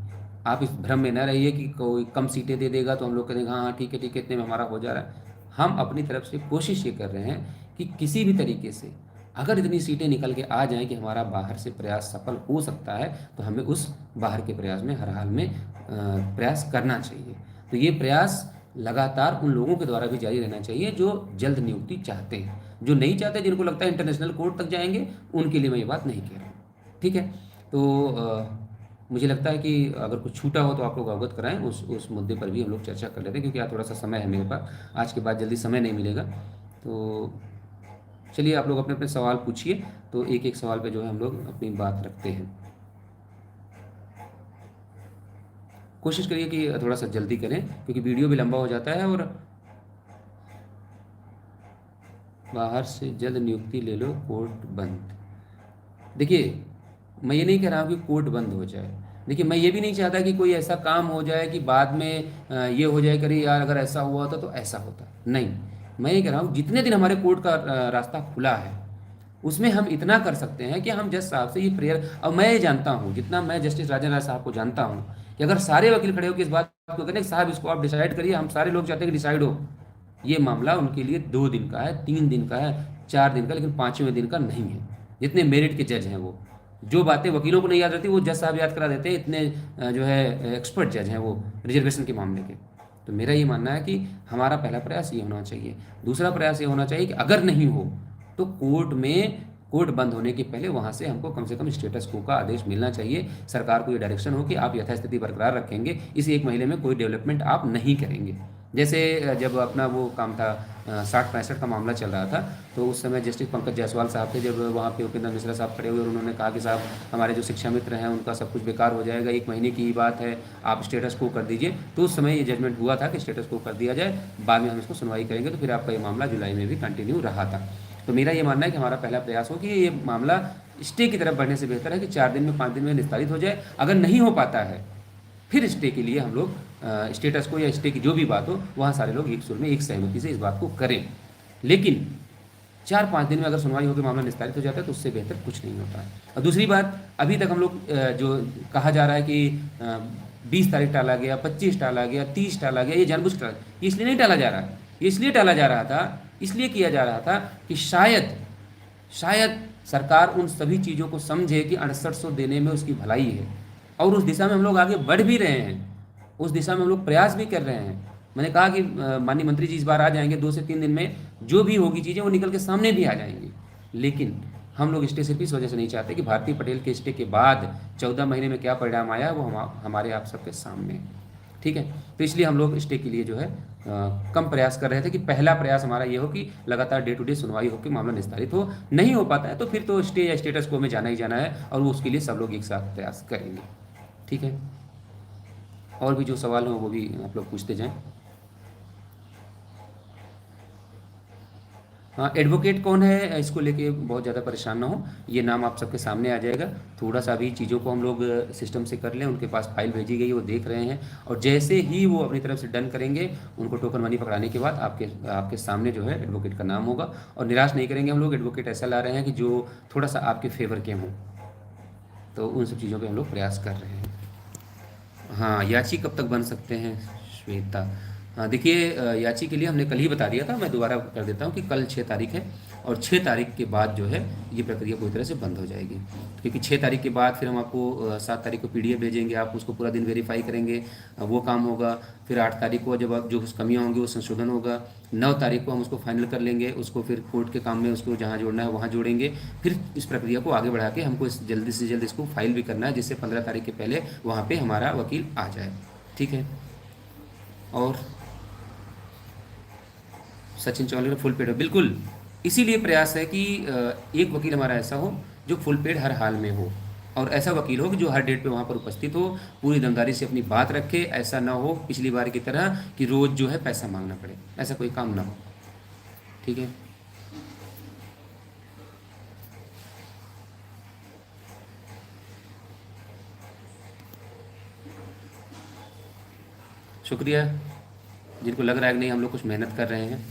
आप इस भ्रम में न रहिए कि कोई कम सीटें दे देगा तो हम लोग कहेंगे हाँ ठीक है ठीक है, इतने में हमारा हो जा रहा है। हम अपनी तरफ से कोशिश ये कर रहे हैं कि किसी भी तरीके से अगर इतनी सीटें निकल के आ जाएं कि हमारा बाहर से प्रयास सफल हो सकता है, तो हमें उस बाहर के प्रयास में हर हाल में प्रयास करना चाहिए। तो ये प्रयास लगातार उन लोगों के द्वारा भी जारी रहना चाहिए जो जल्द नियुक्ति चाहते हैं। जो नहीं चाहते, जिनको लगता है इंटरनेशनल कोर्ट तक जाएंगे, उनके लिए मैं ये बात नहीं कह रहा हूँ, ठीक है। तो मुझे लगता है कि अगर कुछ छूटा हो तो आप लोग अवगत कराएं, उस मुद्दे पर भी हम लोग चर्चा कर लेते हैं, क्योंकि आज थोड़ा सा समय है मेरे पास, आज के बाद जल्दी समय नहीं मिलेगा। तो चलिए आप लोग अपने अपने सवाल पूछिए, तो एक एक सवाल पे जो है हम लोग अपनी बात रखते हैं। कोशिश करिए कि थोड़ा सा जल्दी करें, क्योंकि वीडियो भी लंबा हो जाता है। और बाहर से जल्द नियुक्ति ले लो, कोर्ट बंद। देखिए, मैं ये नहीं कह रहा हूँ कि कोर्ट बंद हो जाए। देखिए, मैं ये भी नहीं चाहता कि कोई ऐसा काम हो जाए कि बाद में ये हो जाए, करिए यार अगर ऐसा हुआ होता तो ऐसा होता। नहीं, मैं ये कह रहा हूँ जितने दिन हमारे कोर्ट का रास्ता खुला है, उसमें हम इतना कर सकते हैं कि हम जज साहब से ये प्रेयर, अब मैं ये जानता हूँ, जितना मैं जस्टिस राजन राय साहब को जानता हूँ, कि अगर सारे वकील खड़े होकर इस बात को करें साहब इसको आप डिसाइड करिए, हम सारे लोग चाहते हैं कि डिसाइड हो, ये मामला उनके लिए 2 दिन का है, 3 दिन का है, 4 दिन का, लेकिन 5वें दिन का नहीं है। जितने मेरिट के जज हैं, वो जो बातें वकीलों को नहीं याद रहती वो जज साहब याद करा देते हैं, इतने जो है एक्सपर्ट जज हैं वो रिजर्वेशन के मामले के। तो मेरा ये मानना है कि हमारा पहला प्रयास ये होना चाहिए। दूसरा प्रयास ये होना चाहिए कि अगर नहीं हो तो कोर्ट बंद होने के पहले वहाँ से हमको कम से कम स्टेटस को का आदेश मिलना चाहिए। सरकार को ये डायरेक्शन हो कि आप यथास्थिति बरकरार रखेंगे, इस 1 महीने में कोई डेवलपमेंट आप नहीं करेंगे। जैसे जब अपना वो काम था 60-65 का मामला चल रहा था, तो उस समय जस्टिस पंकज जायसवाल साहब थे, जब वहाँ पे उपेंद्र मिश्रा साहब खड़े हुए और उन्होंने कहा कि साहब हमारे जो शिक्षा मित्र हैं उनका सब कुछ बेकार हो जाएगा, 1 महीने की ही बात है, आप स्टेटस को कर दीजिए। तो उस समय ये जजमेंट हुआ था कि स्टेटस को कर दिया जाए, बाद में हम इसको सुनवाई करेंगे। तो फिर आपका ये मामला जुलाई में भी कंटिन्यू रहा था। तो मेरा ये मानना है कि हमारा पहला प्रयास हो कि ये मामला स्टे की तरफ बढ़ने से बेहतर है कि 4 दिन में 5 दिन में निस्तारित हो जाए। अगर नहीं हो पाता है फिर स्टे के लिए हम लोग स्टेटस को या स्टे की जो भी बात हो वहाँ सारे लोग एक सुर में एक सहमति से इस बात को करें। लेकिन 4-5 दिन में अगर सुनवाई होकर मामला निस्तारित हो जाता है तो उससे बेहतर कुछ नहीं होता है। और दूसरी बात, अभी तक हम लोग जो कहा जा रहा है कि 20 तारीख टाला गया, 25 टाला गया, 30 टाला गया, ये जानबूझ कर ये इसलिए नहीं टाला जा रहा है, ये इसलिए टाला जा रहा था, इसलिए किया जा रहा था कि शायद सरकार उन सभी चीज़ों को समझे कि 6800 देने में उसकी भलाई है, और उस दिशा में हम लोग आगे बढ़ भी रहे हैं, उस दिशा में हम लोग प्रयास भी कर रहे हैं। मैंने कहा कि माननीय मंत्री जी इस बार आ जाएंगे, 2 से 3 दिन में जो भी होगी चीज़ें वो निकल के सामने भी आ जाएंगी। लेकिन हम लोग स्टे सिर्फ इस वजह से नहीं चाहते कि भारती पटेल के स्टे के बाद 14 महीने में क्या परिणाम आया वो हमारे आप सबके सामने है। ठीक है, तो इसलिए हम लोग स्टे के लिए जो है कम प्रयास कर रहे थे कि पहला प्रयास हमारा ये हो कि लगातार डे टू डे सुनवाई हो कि मामला निस्तारित हो। नहीं हो पाता है तो फिर तो स्टे या स्टेटस को में जाना ही जाना है, और वो उसके लिए सब लोग एक साथ प्रयास करेंगे। ठीक है, और भी जो सवाल हो वो भी आप लोग पूछते जाएं। हाँ, एडवोकेट कौन है इसको लेके बहुत ज़्यादा परेशान ना हो, ये नाम आप सबके सामने आ जाएगा। थोड़ा सा अभी चीज़ों को हम लोग सिस्टम से कर लें, उनके पास फाइल भेजी गई है, वो देख रहे हैं, और जैसे ही वो अपनी तरफ से डन करेंगे, उनको टोकन मनी पकड़ाने के बाद आपके आपके सामने जो है एडवोकेट का नाम होगा। और निराश नहीं करेंगे हम लोग, एडवोकेट ऐसा ला रहे हैं कि जो थोड़ा सा आपके फेवर के हों, तो उन सब चीज़ों पर हम लोग प्रयास कर रहे हैं। हाँ, याची कब तक बन सकते हैं श्वेता? हाँ देखिए, याची के लिए हमने कल ही बता दिया था, मैं दोबारा कर देता हूँ कि कल 6 तारीख है, और 6 तारीख के बाद जो है ये प्रक्रिया पूरी तरह से बंद हो जाएगी, क्योंकि 6 तारीख के बाद फिर हम आपको 7 तारीख को पीडीएफ भेजेंगे, आप उसको पूरा दिन वेरीफाई करेंगे, वो काम होगा। फिर 8 तारीख को जब आप जो कुछ कमियाँ होंगी वो संशोधन होगा। 9 तारीख को हम उसको फाइनल कर लेंगे, उसको फिर कोर्ट के काम में उसको जहाँ जोड़ना है वहाँ जोड़ेंगे। फिर इस प्रक्रिया को आगे बढ़ा के हमको जल्दी से जल्द इसको फाइल भी करना है, जिससे 15 तारीख के पहले वहाँ पे हमारा वकील आ जाए। ठीक है, और सचिन चौहान फुल पेड हो, बिल्कुल इसीलिए प्रयास है कि एक वकील हमारा ऐसा हो जो फुल पेड हर हाल में हो, और ऐसा वकील हो कि जो हर डेट पे वहाँ पर उपस्थित हो, पूरी ईमानदारी से अपनी बात रखे। ऐसा ना हो पिछली बार की तरह कि रोज़ जो है पैसा मांगना पड़े, ऐसा कोई काम ना हो। ठीक है, शुक्रिया। जिनको लग रहा है कि नहीं हम लोग कुछ मेहनत कर रहे हैं,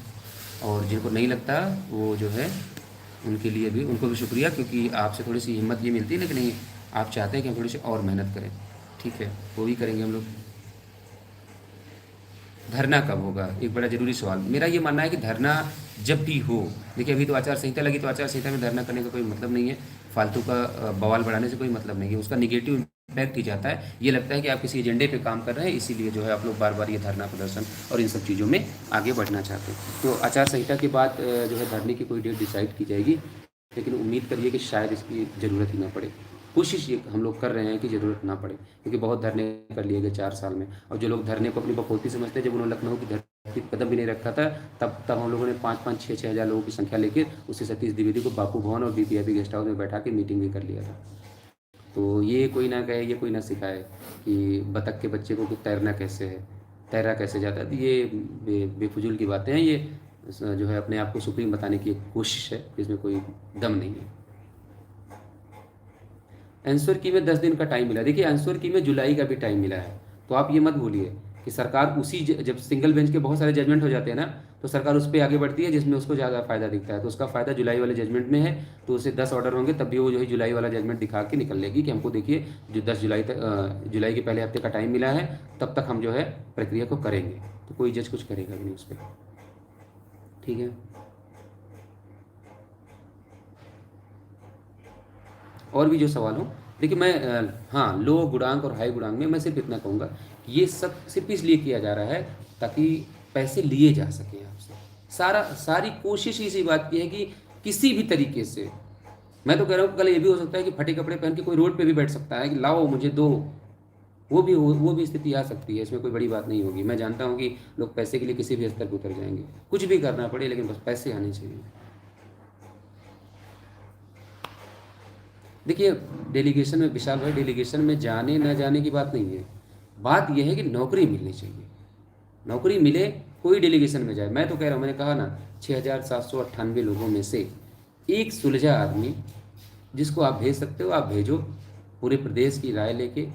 और जिनको नहीं लगता वो जो है उनके लिए भी, उनको भी शुक्रिया, क्योंकि आपसे थोड़ी सी हिम्मत ये मिलती है ना कि नहीं आप चाहते हैं कि हम थोड़ी सी और मेहनत करें। ठीक है, वो भी करेंगे हम लोग। धरना कब होगा, एक बड़ा ज़रूरी सवाल। मेरा ये मानना है कि धरना जब भी हो, देखिए अभी तो आचार संहिता लगी, तो आचार संहिता में धरना करने का कोई मतलब नहीं है, फालतू का बवाल बढ़ाने से कोई मतलब नहीं है, उसका निगेटिव इम्पैक्ट ही जाता है। ये लगता है कि आप किसी एजेंडे पे काम कर रहे हैं, इसीलिए जो है आप लोग बार बार ये धरना प्रदर्शन और इन सब चीज़ों में आगे बढ़ना चाहते हैं। तो आचार संहिता के बाद जो है धरने की कोई डेट डिसाइड की जाएगी, लेकिन उम्मीद करिए कि शायद इसकी ज़रूरत ही ना पड़े। कोशिश ये हम लोग कर रहे हैं कि ज़रूरत ना पड़े, क्योंकि बहुत धरने कर लिए गए 4 साल में, और जो लोग धरने को अपनी बखौती समझते हैं, जब उन्होंने लखनऊ की धरती पर कदम भी नहीं रखा था, तब हम लोगों ने 5-5, 6-6 हज़ार लोगों की संख्या लेकर उससे सतीश द्विवेदी को बापू भवन और बीपीआईबी गेस्ट हाउस में बैठा के मीटिंग भी कर लिया था। तो ये कोई ना कहे, ये कोई ना सिखाए कि बतख के बच्चे को कि तैरना कैसे है, तैरा कैसे जाता है, तो ये बेफजूल की बातें हैं। ये जो है अपने आप को सुप्रीम बताने की एक कोशिश है, इसमें कोई दम नहीं है। आंसर की में 10 दिन का टाइम मिला। देखिए आंसर की में जुलाई का भी टाइम मिला है, तो आप ये मत भूलिए कि सरकार उसी जब सिंगल बेंच के बहुत सारे जजमेंट हो जाते हैं ना, तो सरकार उस पर आगे बढ़ती है जिसमें उसको ज़्यादा फ़ायदा दिखता है, तो उसका फ़ायदा जुलाई वाले जजमेंट में है। तो उसे 10 ऑर्डर होंगे तब भी वो जो है जुलाई वाला जजमेंट दिखा के निकल लेगी कि हमको देखिए जो 10 जुलाई तक, जुलाई के पहले हफ्ते का टाइम मिला है, तब तक हम जो है प्रक्रिया को करेंगे, तो कोई जज कुछ करेगा भी नहीं उस पर। ठीक है, और भी जो सवाल हो, देखिए मैं हाँ, लो गुणांक और हाई गुणांक में मैं सिर्फ इतना कहूँगा, ये सब सिर्फ इसलिए किया जा रहा है ताकि पैसे लिए जा सकें आपसे। सारी कोशिश इसी बात की है कि किसी भी तरीके से, मैं तो कह रहा हूँ कल ये भी हो सकता है कि फटे कपड़े पहन के कोई रोड पे भी बैठ सकता है कि लाओ मुझे दो, वो भी स्थिति आ सकती है, इसमें कोई बड़ी बात नहीं होगी। मैं जानता हूँ कि लोग पैसे के लिए किसी भी स्तर पर उतर जाएंगे, कुछ भी करना पड़े, लेकिन बस पैसे आने चाहिए। देखिए डेलीगेशन में, विशाल भाई, डेलीगेशन में जाने ना जाने की बात नहीं है, बात यह है कि नौकरी मिलनी चाहिए। नौकरी मिले, कोई डेलीगेशन में जाए। मैं तो कह रहा हूँ, मैंने कहा ना 6,798 लोगों में से एक सुलझा आदमी जिसको आप भेज सकते हो आप भेजो। पूरे प्रदेश की राय लेके,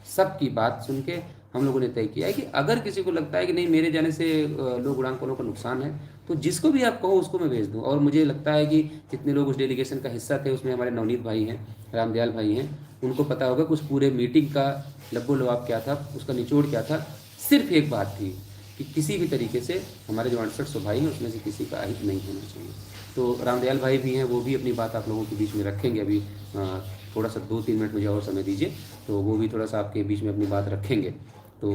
सबकी बात सुन के हम लोगों ने तय किया है कि अगर किसी को लगता है कि नहीं मेरे जाने से लोग उड़ान वालों का नुकसान है, तो जिसको भी आप कहो उसको मैं भेज दूँ। और मुझे लगता है कि जितने लोग उस डेलीगेशन का हिस्सा थे उसमें हमारे नवनीत भाई हैं, रामदयाल भाई हैं, उनको पता होगा कि उस पूरे मीटिंग का लब्बो लबाब क्या था, उसका निचोड़ क्या था। सिर्फ एक बात थी कि किसी भी तरीके से हमारे जो 68 भाई हैं उसमें से किसी का अहित नहीं होना चाहिए। तो रामदयाल भाई भी हैं, वो भी अपनी बात आप लोगों के बीच में रखेंगे। अभी थोड़ा सा 2-3 मिनट मुझे और समय दीजिए, तो वो भी थोड़ा सा आपके बीच में अपनी बात रखेंगे। तो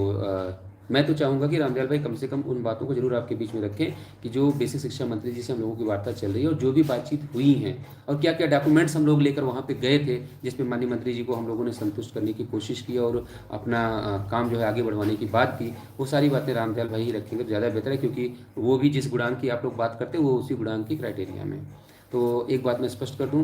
मैं तो चाहूँगा कि रामदयाल भाई कम से कम उन बातों को जरूर आपके बीच में रखें कि जो बेसिक शिक्षा मंत्री जी से हम लोगों की वार्ता चल रही है और जो भी बातचीत हुई है और क्या क्या डॉक्यूमेंट्स हम लोग लेकर वहाँ पे गए थे, जिसमें माननीय मंत्री जी को हम लोगों ने संतुष्ट करने की कोशिश की और अपना काम जो है आगे बढ़वाने की बात की, वो सारी बातें रामदयाल भाई ही रखेंगे तो ज़्यादा बेहतर है, क्योंकि वो भी जिस गुणांक की आप लोग बात करते हैं वो उसी गुणांक की क्राइटेरिया में। तो एक बात मैं स्पष्ट कर दूं,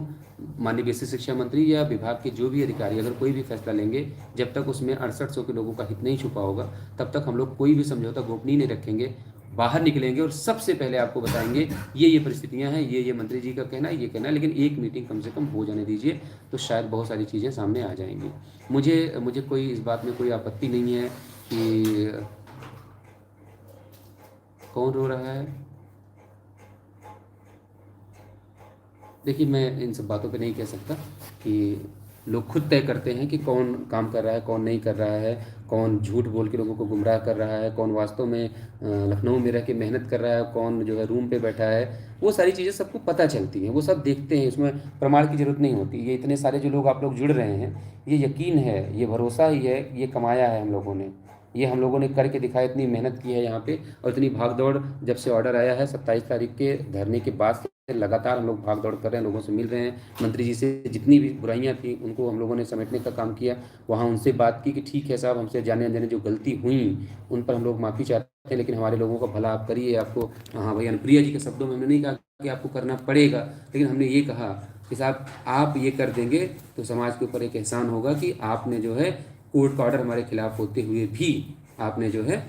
माननीय बेसिक शिक्षा मंत्री या विभाग के जो भी अधिकारी अगर कोई भी फैसला लेंगे, जब तक उसमें 6800 के लोगों का हित नहीं छुपा होगा, तब तक हम लोग कोई भी समझौता गोपनीय नहीं रखेंगे। बाहर निकलेंगे और सबसे पहले आपको बताएंगे ये परिस्थितियां हैं, ये मंत्री जी का कहना है, ये कहना है, लेकिन एक मीटिंग कम से कम हो जाने दीजिए, तो शायद बहुत सारी चीज़ें सामने आ जाएंगी। मुझे मुझे कोई इस बात में कोई आपत्ति नहीं है कि कौन रो रहा है। देखिए, मैं इन सब बातों पे नहीं कह सकता कि लोग खुद तय करते हैं कि कौन काम कर रहा है, कौन नहीं कर रहा है, कौन झूठ बोल के लोगों को गुमराह कर रहा है, कौन वास्तव में लखनऊ में रह के मेहनत कर रहा है, कौन जो है रूम पे बैठा है। वो सारी चीज़ें सबको पता चलती हैं, वो सब देखते हैं, इसमें प्रमाण की ज़रूरत नहीं होती। ये इतने सारे जो लोग आप लोग जुड़ रहे हैं, ये यकीन है, ये भरोसा ही है, ये कमाया है हम लोगों ने, ये हम लोगों ने करके दिखाया, इतनी मेहनत की है यहाँ पे और इतनी भाग दौड़। जब से ऑर्डर आया है 27 तारीख के धरने के बाद से लगातार हम लोग भाग दौड़ कर रहे हैं, लोगों से मिल रहे हैं, मंत्री जी से जितनी भी बुराइयां थी उनको हम लोगों ने समेटने का काम किया। वहाँ उनसे बात की कि ठीक है साहब, हमसे जाने अनजाने जो गलती हुई उन पर हम लोग माफ़ी चाहते हैं, लेकिन हमारे लोगों का भला आप करिए। आपको, हाँ भाई, अनुप्रिया जी के शब्दों में हमने नहीं कहा कि आपको करना पड़ेगा, लेकिन हमने ये कहा कि साहब आप ये कर देंगे तो समाज के ऊपर एक एहसान होगा कि आपने जो है कोर्ट का ऑर्डर हमारे खिलाफ होते हुए भी आपने जो है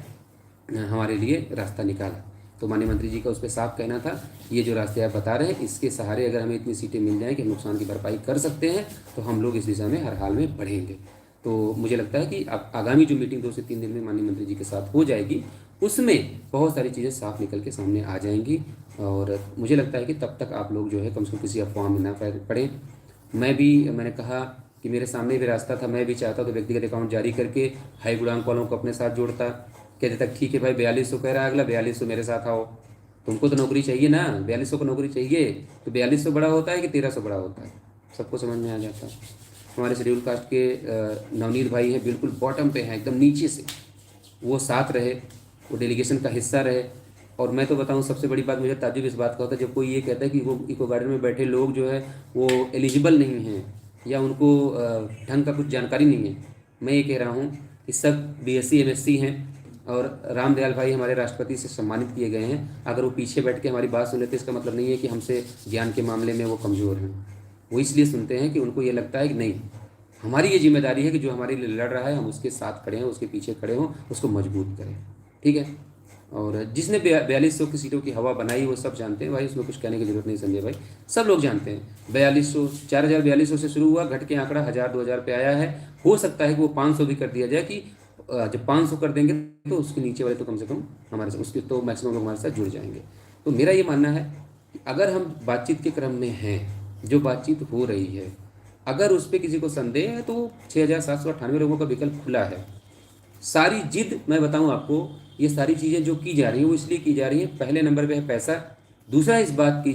हमारे लिए रास्ता निकाला। तो माननीय मंत्री जी का उस पर साफ कहना था, ये जो रास्ते आप बता रहे हैं इसके सहारे अगर हमें इतनी सीटें मिल जाएं कि हम नुकसान की भरपाई कर सकते हैं, तो हम लोग इस दिशा में हर हाल में बढ़ेंगे। तो मुझे लगता है कि अब आगामी जो मीटिंग 2 से 3 दिन में माननीय मंत्री जी के साथ हो जाएगी, उसमें बहुत सारी चीज़ें साफ निकल के सामने आ जाएंगी और मुझे लगता है कि तब तक आप लोग जो है कम से कम किसी अफवाह में ना पड़ें। मैंने कहा कि मेरे सामने भी रास्ता था, मैं भी चाहता तो व्यक्तिगत अकाउंट जारी करके हाई गुणांक वालों को अपने साथ जोड़ता, कहते तक ठीक है भाई 4200 कह रहा है अगला, 4200 मेरे साथ आओ, तुमको तो नौकरी चाहिए ना, 4200 को नौकरी चाहिए, तो 4200 बड़ा होता है कि 1300 बड़ा होता है, सबको समझ में आ जाता है। हमारे शेड्यूल कास्ट के नवनीत भाई हैं, बिल्कुल बॉटम पे हैं, एकदम नीचे से, वो साथ रहे, वो डेलीगेशन का हिस्सा रहे। और मैं तो बताऊं, सबसे बड़ी बात मुझे ताज्जुब इस बात का होता है जब कोई ये कहता है कि वो इको गार्डन में बैठे लोग जो है वो एलिजिबल नहीं हैं या उनको ढंग का कुछ जानकारी नहीं है। मैं ये कह रहा हूँ कि सब बीएससी एमएससी हैं और रामदयाल भाई हमारे राष्ट्रपति से सम्मानित किए गए हैं। अगर वो पीछे बैठ के हमारी बात सुन लेते, इसका मतलब नहीं है कि हमसे ज्ञान के मामले में वो कमज़ोर हैं। वो इसलिए सुनते हैं कि उनको ये लगता है कि नहीं, हमारी ये जिम्मेदारी है कि जो हमारे लिए लड़ रहा है हम उसके साथ खड़े हैं, उसके पीछे खड़े हों, उसको मजबूत करें। ठीक है। और जिसने 4200 की सीटों की हवा बनाई वो सब जानते हैं भाई, उसमें कुछ कहने की जरूरत नहीं संजय भाई, सब लोग जानते हैं। 4200, 4042 से शुरू हुआ, घट के आंकड़ा 1000-2000 पे आया है। हो सकता है कि वो 500 भी कर दिया जाए कि जब 500 कर देंगे तो उसके नीचे वाले तो कम से कम हमारे साथ, उसके तो मैक्सिमम लोग हमारे साथ जुड़ जाएंगे। तो मेरा ये मानना है कि अगर हम बातचीत के क्रम में हैं, जो बातचीत हो रही है, अगर उस पर किसी को संदेह है तो 6798 लोगों का विकल्प खुला है। सारी जिद मैं बताऊं आपको, ये सारी चीज़ें जो की जा रही हैं वो इसलिए की जा रही हैं, पहले नंबर पे है पैसा, दूसरा इस बात की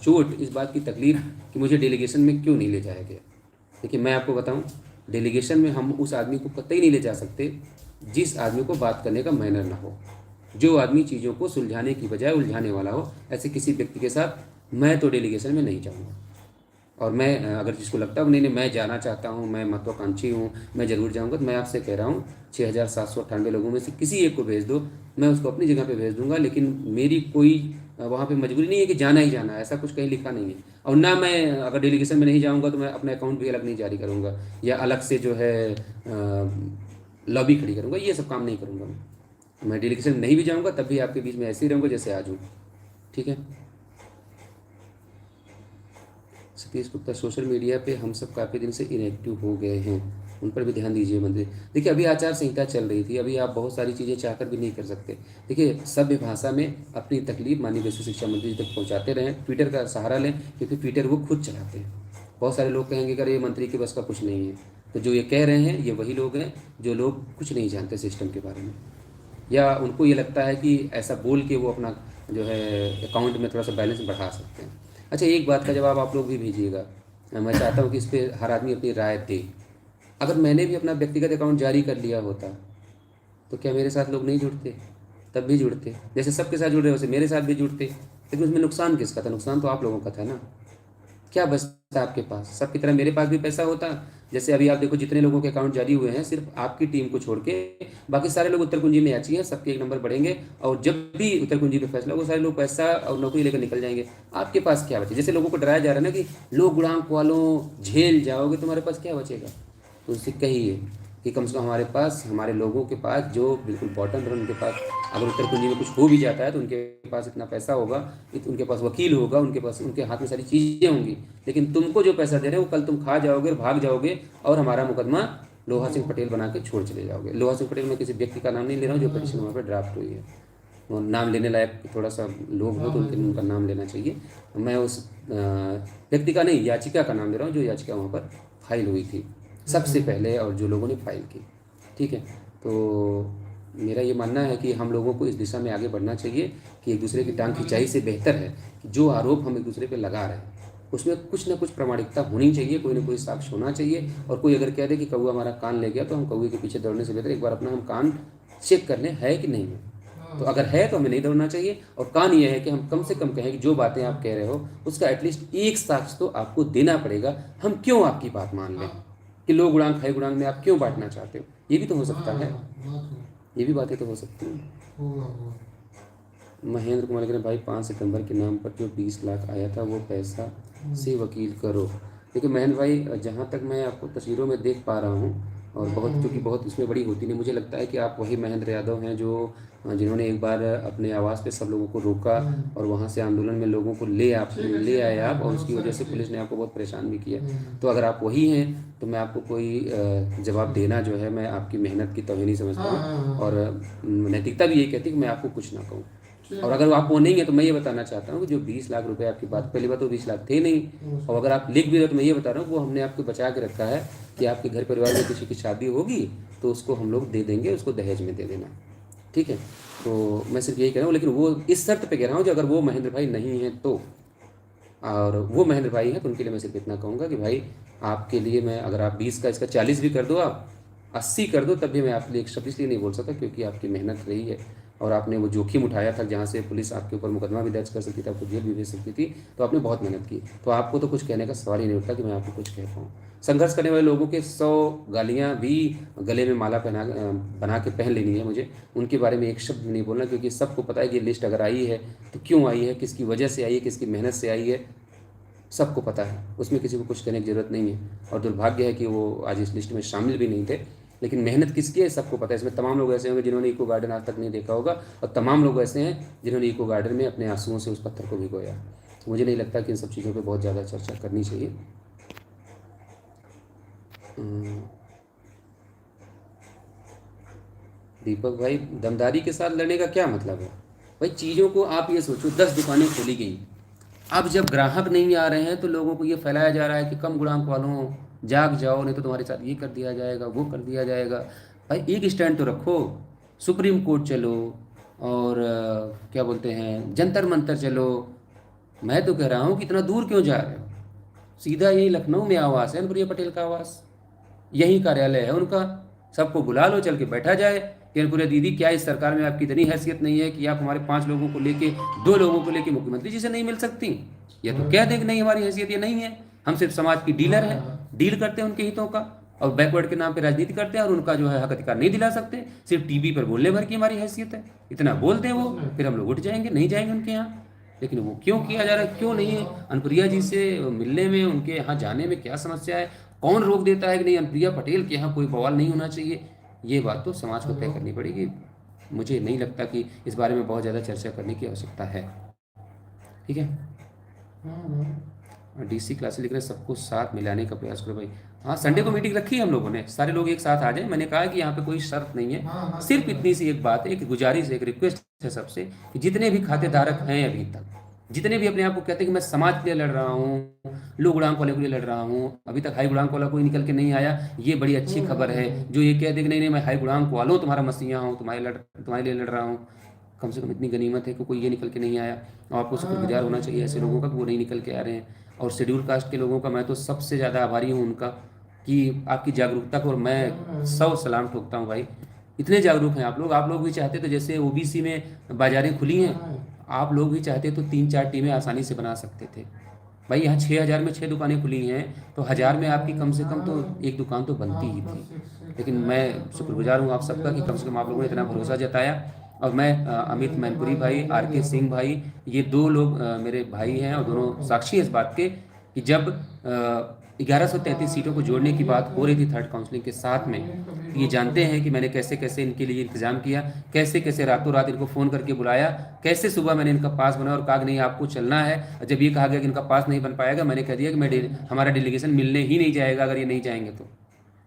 चोट, इस बात की तकलीफ कि मुझे डेलीगेशन में क्यों नहीं ले जाया गया। देखिए मैं आपको बताऊं, डेलीगेशन में हम उस आदमी को कतई नहीं ले जा सकते जिस आदमी को बात करने का मैनर ना हो, जो आदमी चीज़ों को सुलझाने की बजाय उलझाने वाला हो। ऐसे किसी व्यक्ति के साथ मैं तो डेलीगेशन में नहीं जाऊँगा। और मैं अगर जिसको लगता है नहीं नहीं मैं जाना चाहता हूँ, मैं महत्वाकांक्षी हूँ, मैं ज़रूर जाऊँगा, तो मैं आपसे कह रहा हूँ 6798 लोगों में से किसी एक को भेज दो, मैं उसको अपनी जगह पे भेज दूंगा। लेकिन मेरी कोई वहाँ पे मजबूरी नहीं है कि जाना ही जाना है, ऐसा कुछ कहीं लिखा नहीं है। और ना मैं अगर डेलीगेशन में नहीं जाऊँगा तो मैं अपना अकाउंट भी अलग नहीं जारी करूँगा या अलग से जो है लॉबी खड़ी करूँगा, ये सब काम नहीं करूँगा। मैं डेलीगेशन में नहीं भी जाऊँगा तब भी आपके बीच में ऐसे ही रहूँगा जैसे आज हूँ। ठीक है। सतीश गुप्ता, सोशल मीडिया पे हम सब काफ़ी दिन से इनएक्टिव हो गए हैं, उन पर भी ध्यान दीजिए मंत्री। देखिए अभी आचार संहिता चल रही थी, अभी आप बहुत सारी चीज़ें चाहकर भी नहीं कर सकते। देखिए सभ्य भाषा में अपनी तकलीफ माननीय बेसिक शिक्षा मंत्री जी तक पहुँचाते रहें, ट्विटर का सहारा लें क्योंकि ट्विटर वो खुद चलाते हैं। बहुत सारे लोग कहेंगे अगर ये मंत्री के बस का कुछ नहीं है, तो जो ये कह रहे हैं ये वही लोग हैं जो लोग कुछ नहीं जानते सिस्टम के बारे में, या उनको ये लगता है कि ऐसा बोल के वो अपना जो है अकाउंट में थोड़ा सा बैलेंस बढ़ा सकते हैं। अच्छा, एक बात का जवाब आप लोग भी भेजिएगा, मैं चाहता हूँ कि इस पर हर आदमी अपनी राय दे। अगर मैंने भी अपना व्यक्तिगत अकाउंट जारी कर लिया होता तो क्या मेरे साथ लोग नहीं जुड़ते? तब भी जुड़ते, जैसे सबके साथ जुड़ रहे वैसे मेरे साथ भी जुड़ते। लेकिन उसमें नुकसान किसका था? नुकसान तो आप लोगों का था ना। क्या बचता आपके पास? सबकी तरह मेरे पास भी पैसा होता। जैसे अभी आप देखो जितने लोगों के अकाउंट जारी हुए हैं, सिर्फ आपकी टीम को छोड़ के बाकी सारे लोग उत्तर कुंजी में याची हैं, सबके एक नंबर बढ़ेंगे। और जब भी उत्तर कुंजी पे फैसला, वो सारे लोग पैसा और नौकरी लेकर निकल जाएंगे। आपके पास क्या बचे? जैसे लोगों को डराया जा रहा है ना कि लोग गुणांक वालों झेल जाओगे, तुम्हारे पास क्या बचेगा? तो उससे कहिए कि कम से कम हमारे पास, हमारे लोगों के पास जो बिल्कुल बॉटम रन, उनके पास अगर उत्तर कुंजी में कुछ हो भी जाता है तो उनके पास इतना पैसा होगा, उनके पास वकील होगा, उनके पास, उनके हाथ में सारी चीज़ें होंगी। लेकिन तुमको जो पैसा दे रहे हैं वो कल तुम खा जाओगे और भाग जाओगे, और हमारा मुकदमा लोहा सिंह पटेल बना के छोड़ चले जाओगे। लोहा सिंह पटेल, मैं किसी व्यक्ति का नाम नहीं ले रहा हूँ, जो पिटीशन वहाँ पर ड्राफ्ट हुई है। वो नाम लेने लायक थोड़ा सा लोग हो तो उनके लिए उनका नाम लेना चाहिए। मैं उस व्यक्ति का नहीं, याचिका का नाम ले रहा हूँ, जो याचिका वहाँ पर फाइल हुई थी सबसे पहले, और जो लोगों ने फाइल की। ठीक है, तो मेरा ये मानना है कि हम लोगों को इस दिशा में आगे बढ़ना चाहिए कि एक दूसरे की टांग खिंचाई से बेहतर है कि जो आरोप हम एक दूसरे पे लगा रहे हैं उसमें कुछ ना कुछ प्रामाणिकता होनी चाहिए, कोई ना कोई साक्ष्य होना चाहिए। और कोई अगर कह दे कि कौआ हमारा कान ले गया, तो हम कौए के पीछे दौड़ने से बेहतर एक बार अपना हम कान चेक कर लें है कि नहीं है। तो अगर है तो हमें नहीं दौड़ना चाहिए। और कान ये है कि हम कम से कम कहें कि जो बातें आप कह रहे हो उसका एटलीस्ट एक साक्ष्य तो आपको देना पड़ेगा। हम क्यों आपकी बात मान लें कि लोग गुणांक है गुणांक में आप क्यों बांटना चाहते हो? ये भी तो हो सकता है, ये भी बातें तो हो सकती हैं। महेंद्र कुमार ने भाई 5 सितंबर के नाम पर जो 20 लाख आया था वो पैसा से वकील करो। देखिए महेंद्र भाई, जहाँ तक मैं आपको तस्वीरों में देख पा रहा हूँ, और बहुत, क्योंकि बहुत इसमें बड़ी होती नहीं, मुझे लगता है कि आप वही महेंद्र यादव हैं जो जिन्होंने एक बार अपने आवास पे सब लोगों को रोका और वहाँ से आंदोलन में लोगों को ले आए आप, और उसकी वजह से पुलिस ने आपको बहुत परेशान भी किया। तो अगर आप वही हैं तो मैं आपको कोई जवाब देना जो है, मैं आपकी मेहनत की तौहीन ही समझता हूँ। और नैतिकता भी यही कहती है कि मैं आपको कुछ ना कहूँ। और अगर आप वो नहीं है तो मैं ये बताना चाहता हूँ कि जो 20 लाख रुपए आपकी बात, पहली बात तो 20 लाख थे नहीं, और अगर आप लिख भी रहे हो तो मैं ये बता रहा हूँ वो हमने आपको बचा के रखा है कि आपके घर परिवार में किसी की शादी होगी तो उसको हम लोग दे देंगे, उसको दहेज में दे देना। ठीक है, तो मैं सिर्फ यही कह रहा हूँ, लेकिन वो इस शर्त पे कह रहा हूँ कि अगर वो महेंद्र भाई नहीं है तो, और वो महेंद्र भाई हैं तो उनके लिए मैं सिर्फ इतना कहूँगा कि भाई आपके लिए मैं, अगर आप 20 का इसका 40 भी कर दो, आप 80 कर दो, तब भी मैं आपके लिए एक शब्द इसलिए नहीं बोल सकता क्योंकि आपकी मेहनत रही है और आपने वो जोखिम उठाया था जहाँ से पुलिस आपके ऊपर मुकदमा भी दर्ज कर सकती थी, आपको जेल भी भेज सकती थी। तो आपने बहुत मेहनत की, तो आपको तो कुछ कहने का सवाल ही नहीं उठता कि मैं आपको कुछ कह पाऊँ। संघर्ष करने वाले लोगों के 100 गालियाँ भी गले में माला बना के पहन लेनी है मुझे, उनके बारे में एक शब्द नहीं बोलना, क्योंकि सबको पता है कि लिस्ट अगर आई है तो क्यों आई है, किसकी वजह से आई है, किसकी मेहनत से आई है, सबको पता है। उसमें किसी को कुछ कहने की ज़रूरत नहीं है। और दुर्भाग्य है कि वो आज इस लिस्ट में शामिल भी नहीं थे, लेकिन मेहनत किसकी है सबको पता है। इसमें तमाम लोग ऐसे होंगे जिन्होंने इको गार्डन आज तक नहीं देखा होगा, और तमाम लोग ऐसे हैं जिन्होंने इको गार्डन में अपने आंसुओं से उस पत्थर को भिगोया। तो मुझे नहीं लगता कि इन सब चीज़ों पर बहुत ज़्यादा चर्चा करनी चाहिए। दीपक भाई, दमदारी के साथ लड़ने का क्या मतलब है भाई? चीज़ों को आप ये सोचो, 10 दुकानें खोली गई, अब जब ग्राहक नहीं आ रहे हैं तो लोगों को ये फैलाया जा रहा है कि कम गुणांक वालों जाग जाओ, नहीं तो तुम्हारे साथ ये कर दिया जाएगा, वो कर दिया जाएगा। भाई एक स्टैंड तो रखो, सुप्रीम कोर्ट चलो, और क्या बोलते हैं, जंतर मंतर चलो। मैं तो कह रहा हूँ कि इतना दूर क्यों जा रहे हो? सीधा यही लखनऊ में आवास है अनुप्रिया पटेल का आवास, यही कार्यालय है उनका। सबको बुला लो, चल के बैठा जाए कि अनुप्रिया दीदी, क्या इस सरकार में आपकी इतनी हैसियत नहीं है कि आप हमारे 5 लोगों को लेके, 2 लोगों को लेके मुख्यमंत्री जी से नहीं मिल सकती? या तो कह दें कि नहीं, हमारी हैसियत ये नहीं है, हम सिर्फ समाज की डीलर हैं, डील करते हैं उनके हितों का, और बैकवर्ड के नाम पे राजनीति करते हैं, और उनका जो है हक अधिकार नहीं दिला सकते, सिर्फ टीवी पर बोलने भर की हमारी हैसियत है। इतना बोलते हैं वो, फिर हम लोग उठ जाएंगे, नहीं जाएंगे उनके यहाँ। लेकिन वो क्यों किया जा रहा है, क्यों नहीं? अनुप्रिया जी से मिलने में, उनके यहाँ जाने में क्या समस्या है? कौन रोक देता है कि नहीं, अनुप्रिया पटेल के यहाँ कोई बवाल नहीं होना चाहिए? ये बात तो समाज को तय करनी पड़ेगी। मुझे नहीं लगता कि इस बारे में बहुत ज़्यादा चर्चा करने की आवश्यकता है। ठीक है, डीसी क्लासे लिख रहे हैं सबको साथ मिलाने का प्रयास करो भाई। हाँ, संडे को मीटिंग रखी है हम लोगों ने, सारे लोग एक साथ आ जाए। मैंने कहा कि यहाँ पे कोई शर्त नहीं है, सिर्फ इतनी सी एक बात है, एक गुजारिश, एक रिक्वेस्ट है सबसे कि जितने भी खातेधारक हैं अभी तक, जितने भी अपने आप को कहते हैं कि मैं समाज के लिए लड़ रहा हूँ, लो गुणांक वाले के लिए लड़ रहा हूँ, अभी तक हाई गुणांक वाला कोई निकल के नहीं आया, ये बड़ी अच्छी खबर है। जो ये कह दे कि नहीं नहीं, मैं हाई गुणांक वालों तुम्हारा मसीहा हूँ, तुम्हारे लिए लड़ रहा हूँ, कम से कम इतनी गनीमत है कि कोई ये निकल के नहीं आया। और आपको शुक्रगुजार होना चाहिए ऐसे लोगों का कि वो नहीं निकल के आ रहे हैं। और शेड्यूल कास्ट के लोगों का मैं तो सबसे ज़्यादा आभारी हूँ उनका, कि आपकी जागरूकता को, और मैं 100 सलाम ठोकता हूँ भाई। इतने जागरूक हैं आप लोग भी चाहते तो जैसे ओबीसी में बाजारें खुली हैं, आप लोग भी चाहते तो 3-4 टीमें आसानी से बना सकते थे। भाई यहाँ 6,000 में 6 दुकानें खुली हैं, तो 1,000 में आपकी कम से कम तो एक दुकान तो बनती ही थी। लेकिन मैं शुक्रगुजार हूँ आप सबका कि कम से कम आप लोगों ने इतना भरोसा जताया। और मैं अमित मैनपुरी भाई, आर के सिंह भाई, ये दो लोग मेरे भाई हैं और दोनों साक्षी हैं इस बात के कि जब 1133 सीटों को जोड़ने की बात हो रही थी थर्ड काउंसलिंग के साथ में, तो ये जानते हैं कि मैंने कैसे कैसे इनके लिए इंतजाम किया, कैसे कैसे रातों रात इनको फ़ोन करके बुलाया, कैसे सुबह मैंने इनका पास बनाया और कहा कि नहीं आपको चलना है। और जब ये कहा गया कि इनका पास नहीं बन पाएगा, मैंने कह दिया कि हमारा डेलीगेशन मिलने ही नहीं जाएगा अगर ये नहीं जाएंगे तो।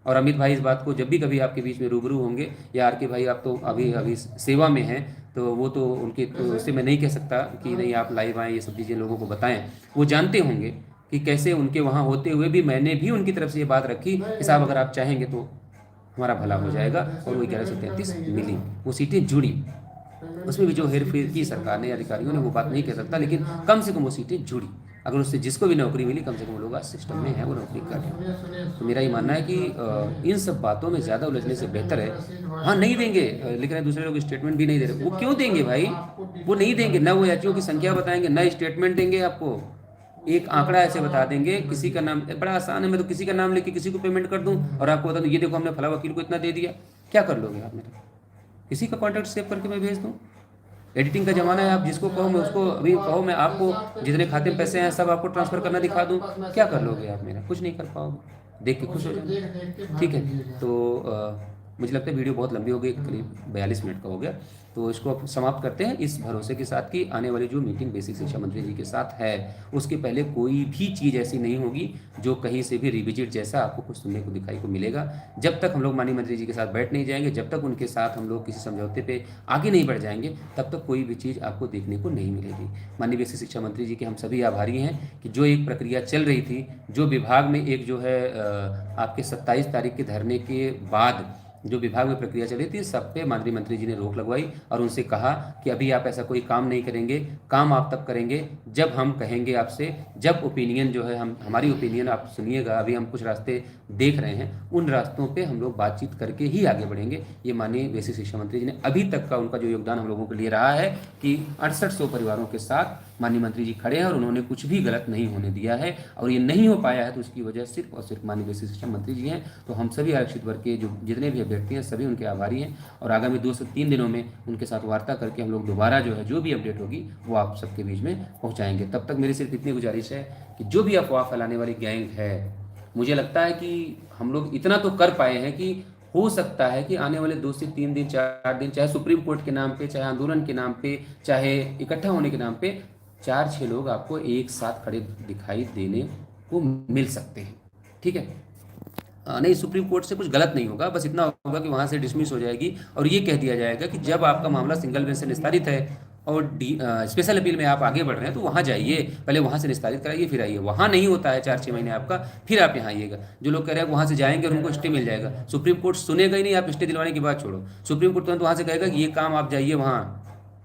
और अमित भाई इस बात को जब भी कभी आपके बीच में रूबरू होंगे, या आर के भाई आप तो अभी अभी सेवा में हैं, तो वो तो उनके तो उससे मैं नहीं कह सकता कि नहीं आप लाइव आएँ, ये सब चीज़ें लोगों को बताएं। वो जानते होंगे कि कैसे उनके वहाँ होते हुए भी मैंने भी उनकी तरफ से ये बात रखी कि साहब अगर आप चाहेंगे तो हमारा भला हो जाएगा। और वो 1133 मिली, वो सीटें जुड़ी। उसमें भी जो हेर फेर की सरकार ने, अधिकारियों ने, वो बात नहीं कह सकता, लेकिन कम से कम वो सीटें जुड़ी। अगर उससे जिसको भी नौकरी मिली, कम से कम लोग आज सिस्टम में है, वो नौकरी कर रहे हैं। तो मेरा ये मानना है कि इन सब बातों में ज़्यादा उलझने से बेहतर है, हाँ नहीं देंगे, लेकिन दूसरे लोग स्टेटमेंट भी नहीं दे रहे। वो क्यों देंगे भाई? वो नहीं देंगे ना, वो याचियों की संख्या बताएंगे ना स्टेटमेंट देंगे आपको। एक आंकड़ा ऐसे बता देंगे, किसी का नाम, बड़ा आसान है, मैं तो किसी का नाम लेके किसी को पेमेंट कर दूं और आपको बता दूं ये देखो हमने फला वकील को इतना दे दिया। क्या कर लोगे आप मेरा? किसी का कॉन्टैक्ट सेव करके मैं भेज दूं? एडिटिंग का जमाना है, आप जिसको कहो मैं उसको, अभी कहो मैं आपको जितने खाते में पैसे हैं सब आपको ट्रांसफर करना दिखा दूं, क्या कर लोगे आप मेरा? कुछ नहीं कर पाओगे, देख के खुश हो जाओ। ठीक है, तो मुझे लगता है वीडियो बहुत लंबी हो गई, करीब 42 मिनट का हो गया, तो इसको अब समाप्त करते हैं इस भरोसे के साथ कि आने वाली जो मीटिंग बेसिक शिक्षा मंत्री जी के साथ है, उसके पहले कोई भी चीज़ ऐसी नहीं होगी जो कहीं से भी रिविजिट जैसा आपको कुछ सुनने को दिखाई को मिलेगा। जब तक हम लोग माननीय मंत्री जी के साथ बैठ नहीं जाएंगे, जब तक उनके साथ हम लोग किसी समझौते पे आगे नहीं बढ़ जाएंगे, तब तक कोई भी चीज़ आपको देखने को नहीं मिलेगी। माननीय बेसिक शिक्षा मंत्री जी के हम सभी आभारी हैं कि जो एक प्रक्रिया चल रही थी, जो विभाग में एक जो है आपके 27 तारीख के धरने के बाद जो विभाग में प्रक्रिया चली थी, सब पे माननीय मंत्री जी ने रोक लगवाई और उनसे कहा कि अभी आप ऐसा कोई काम नहीं करेंगे, काम आप तब करेंगे जब हम कहेंगे आपसे, जब ओपिनियन जो है हमारी ओपिनियन आप सुनिएगा। अभी हम कुछ रास्ते देख रहे हैं, उन रास्तों पे हम लोग बातचीत करके ही आगे बढ़ेंगे। ये माननीय बेसिक शिक्षा मंत्री जी ने अभी तक का उनका जो योगदान हम लोगों के लिए रहा है कि 6800 परिवारों के साथ माननीय मंत्री जी खड़े हैं और उन्होंने कुछ भी गलत नहीं होने दिया है। और ये नहीं हो पाया है तो उसकी वजह सिर्फ और सिर्फ माननीय बेसिक शिक्षा मंत्री जी हैं। तो हम सभी आरक्षित वर्ग के जो जितने भी अभ्यर्थी हैं सभी उनके आभारी हैं और आगामी 2 से 3 दिनों में उनके साथ वार्ता करके हम लोग दोबारा जो है जो भी अपडेट होगी वो आप सबके बीच में पहुँचाएंगे। तब तक मेरी सिर्फ इतनी गुजारिश है कि जो भी अफवाह फैलाने वाली गैंग है, मुझे लगता है कि हम लोग इतना तो कर पाए हैं कि हो सकता है कि आने वाले 2 से 3 दिन 4 दिन, चाहे सुप्रीम कोर्ट के नाम पे, चाहे आंदोलन के नाम पे, चाहे इकट्ठा होने के नाम पे, 4-6 लोग आपको एक साथ खड़े दिखाई देने को मिल सकते हैं। ठीक है, नहीं सुप्रीम कोर्ट से कुछ गलत नहीं होगा, बस इतना होगा कि वहाँ से डिसमिस हो जाएगी और ये कह दिया जाएगा कि जब आपका मामला सिंगल बेंच से निस्तारित है और स्पेशल अपील में आप आगे बढ़ रहे हैं तो वहाँ जाइए, पहले वहाँ से निस्तारित कराइए फिर आइए। वहाँ नहीं होता है 4-6 महीने आपका, फिर आप यहाँ आइएगा। जो लोग कह रहे हैं वहाँ से जाएंगे और उनको स्टे मिल जाएगा, सुप्रीम कोर्ट सुनेगा ही नहीं। आप स्टे दिलवाने की बात छोड़ो, सुप्रीम कोर्ट तुरंत वहाँ से कहेगा कि ये काम आप जाइए वहाँ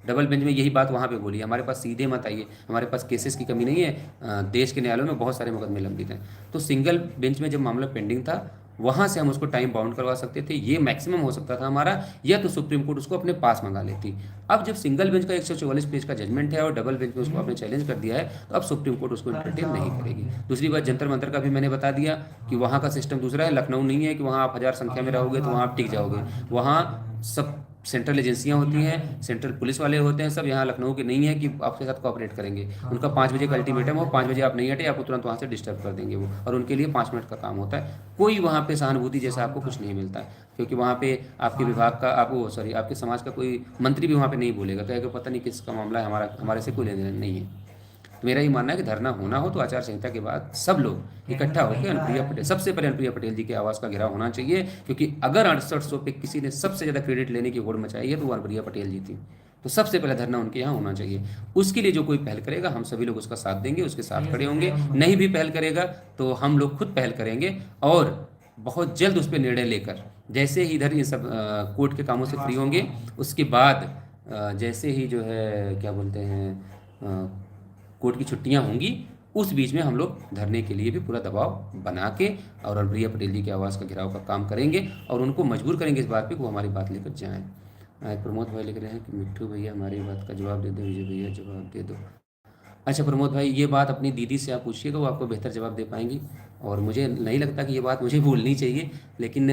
डबल बेंच में, यही बात वहाँ पे बोली, हमारे पास सीधे मत आइए, हमारे पास केसेस की कमी नहीं है, देश के न्यायालयों में बहुत सारे मुकदमे लंबित हैं। तो सिंगल बेंच में जब मामला पेंडिंग था वहाँ से हम उसको टाइम बाउंड करवा सकते थे, ये मैक्सिमम हो सकता था हमारा, या तो सुप्रीम कोर्ट उसको अपने पास मंगा लेती। अब जब सिंगल बेंच का 144 पेज का जजमेंट है और डबल बेंच में उसको आपने चैलेंज कर दिया है, तो अब सुप्रीम कोर्ट उसको इंटरटेन नहीं करेगी। दूसरी बात, जंतर मंतर का भी मैंने बता दिया कि वहाँ का सिस्टम दूसरा है, लखनऊ नहीं है कि वहाँ आप 1000 संख्या में रहोगे तो वहाँ आप टिक जाओगे। वहाँ सब सेंट्रल एजेंसियां होती हैं, सेंट्रल पुलिस वाले होते हैं सब, यहाँ लखनऊ के नहीं है कि आपके साथ कोऑपरेट करेंगे। उनका 5 बजे का अल्टीमेटम हो, 5 बजे आप नहीं हटे आपको तुरंत वहाँ से डिस्टर्ब कर देंगे वो, और उनके लिए 5 मिनट का काम होता है। कोई वहाँ पे सहानुभूति जैसा आपको कुछ नहीं मिलता है, क्योंकि वहाँ पे आपके विभाग का, आपको सॉरी आपके समाज का कोई मंत्री भी वहाँ पे नहीं बोलेगा, कहेगा पता नहीं किसका मामला है, हमारे से कोई लेने देने नहीं है। तो मेरा ये मानना है कि धरना होना हो तो आचार संहिता के बाद सब लोग इकट्ठा होकर अनुप्रिया पटेल, सबसे पहले अनुप्रिया पटेल जी के आवास का घेराव होना चाहिए, क्योंकि अगर 6800 पे किसी ने सबसे ज़्यादा क्रेडिट लेने की होड़ मचाई है तो वो अनुप्रिया पटेल जी थी। तो सबसे पहले धरना उनके यहाँ होना चाहिए। उसके लिए जो कोई पहल करेगा हम सभी लोग उसका साथ देंगे, उसके साथ खड़े होंगे। नहीं भी पहल करेगा तो हम लोग खुद पहल करेंगे और बहुत जल्द उस पर निर्णय लेकर, जैसे ही इधर ये सब कोर्ट के कामों से फ्री होंगे, उसके बाद जैसे ही जो है क्या बोलते हैं कोर्ट की छुट्टियां होंगी, उस बीच में हम लोग धरने के लिए भी पूरा दबाव बना के और अनुप्रिया पटेल जी की आवाज़ का घेराव का काम करेंगे और उनको मजबूर करेंगे इस बात पे कि वो हमारी बात लेकर जाएं। प्रमोद भाई लिख रहे हैं कि मिट्ठू भैया हमारी बात का जवाब दे दो, विजय भैया जवाब दे दो। अच्छा प्रमोद भाई, ये बात अपनी दीदी से आप पूछिएगा, वो आपको बेहतर जवाब दे पाएंगी। और मुझे नहीं लगता कि ये बात मुझे बोलनी चाहिए, लेकिन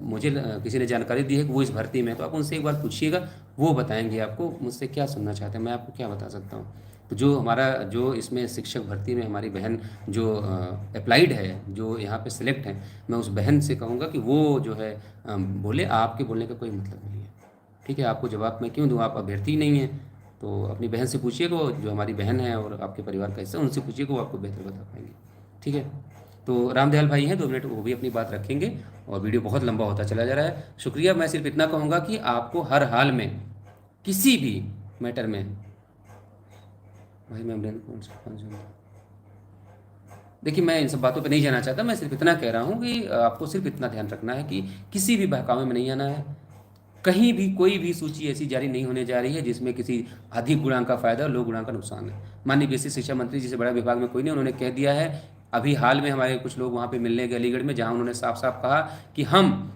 मुझे किसी ने जानकारी दी है कि वो इस भर्ती में है, तो आप उनसे एक बार पूछिएगा, वो बताएंगे आपको मुझसे क्या सुनना चाहते हैं, मैं आपको क्या बता सकता हूँ। तो जो हमारा जो इसमें शिक्षक भर्ती में हमारी बहन जो अप्लाइड है, जो यहाँ पे सिलेक्ट है, मैं उस बहन से कहूँगा कि वो जो है बोले, आपके बोलने का कोई मतलब नहीं है। ठीक है, आपको जवाब मैं क्यों दूँ, आप अभ्यर्थी ही नहीं हैं। तो अपनी बहन से पूछिएगा, वो जो हमारी बहन है और आपके परिवार का हिस्सा, उनसे पूछिएगा, वो आपको बेहतर बता पाएंगे। ठीक है, तो रामदयाल भाई हैं 2 मिनट, वो भी अपनी बात रखेंगे। और वीडियो बहुत लंबा होता चला जा रहा है, शुक्रिया। मैं सिर्फ इतना कहूँगा कि आपको हर हाल में किसी भी मैटर में, भाई मैं देखिए, मैं इन सब बातों पे नहीं जाना चाहता, मैं सिर्फ इतना कह रहा हूँ कि आपको सिर्फ इतना ध्यान रखना है कि किसी भी बहकावे में नहीं आना है। कहीं भी कोई भी सूची ऐसी जारी नहीं होने जा रही है जिसमें किसी अधिक गुणांक का फायदा और लोक गुणांक का नुकसान है। माननीय बेसिक शिक्षा मंत्री, जिसे बड़ा विभाग में कोई नहीं, उन्होंने कह दिया है। अभी हाल में हमारे कुछ लोग वहाँ पे मिलने गए अलीगढ़ में, जहाँ उन्होंने साफ साफ कहा कि हम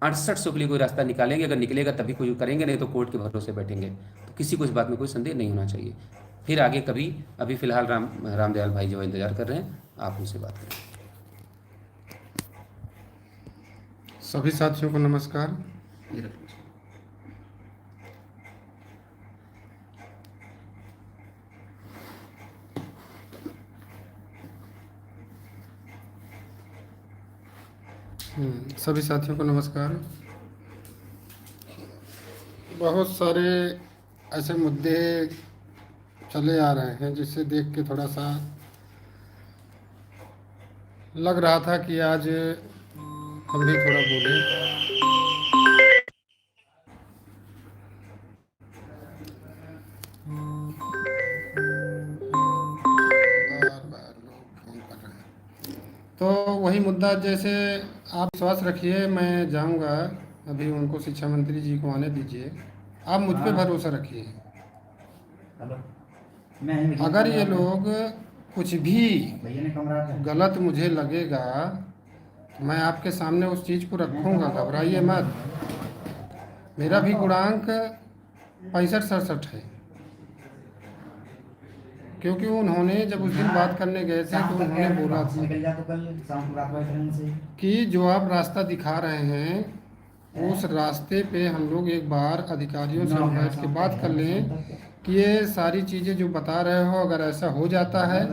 6800 के लिए कोई रास्ता निकालेंगे, अगर निकलेगा तभी कोई करेंगे, नहीं तो कोर्ट के भरोसे बैठेंगे। तो किसी को इस बात में कोई संदेह नहीं होना चाहिए। फिर आगे कभी, अभी फिलहाल रामदयाल भाई जो इंतजार कर रहे हैं, आप उनसे बात करें। सभी साथियों को नमस्कार। ये रख लीजिए। सभी साथियों को नमस्कार। बहुत सारे ऐसे मुद्दे चले आ रहे हैं जिसे देख के थोड़ा सा लग रहा था कि आज हम भी थोड़ा बोले। बार बार लोग फोन कर रहे हैं, तो वही मुद्दा, जैसे आप विश्वास रखिए, मैं जाऊंगा, अभी उनको शिक्षा मंत्री जी को आने दीजिए, आप मुझ पे भरोसा रखिए। अगर ये लोग कुछ भी गलत मुझे लगेगा तो मैं आपके सामने उस चीज़ को रखूँगा, घबराइए मत। मेरा भी गुणांक 65-67 है, क्योंकि उन्होंने जब उस दिन बात करने गए थे तो उन्होंने बोला था कि जो आप रास्ता दिखा रहे हैं उस रास्ते पे हम लोग एक बार अधिकारियों से बैठ के बात कर लें कि ये सारी चीज़ें जो बता रहे हो, अगर ऐसा हो जाता है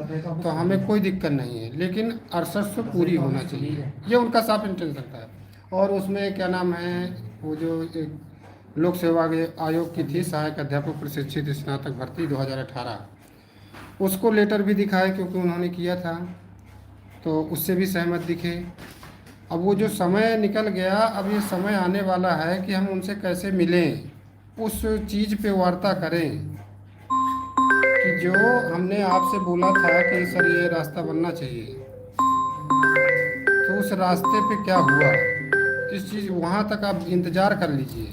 तो हमें कोई दिक्कत नहीं है, लेकिन 6800 पूरी होना चाहिए, ये उनका साफ इंटेंशन था। और उसमें क्या नाम है, वो जो एक लोक सेवा आयोग की थी, सहायक अध्यापक प्रशिक्षित स्नातक भर्ती 2018, उसको लेटर भी दिखाए क्योंकि उन्होंने किया था, तो उससे भी सहमत दिखे। अब वो जो समय निकल गया, अब ये समय आने वाला है कि हम उनसे कैसे मिलें, उस चीज़ पे वार्ता करें कि जो हमने आपसे बोला था कि सर ये रास्ता बनना चाहिए, तो उस रास्ते पे क्या हुआ, इस चीज़ वहाँ तक आप इंतज़ार कर लीजिए।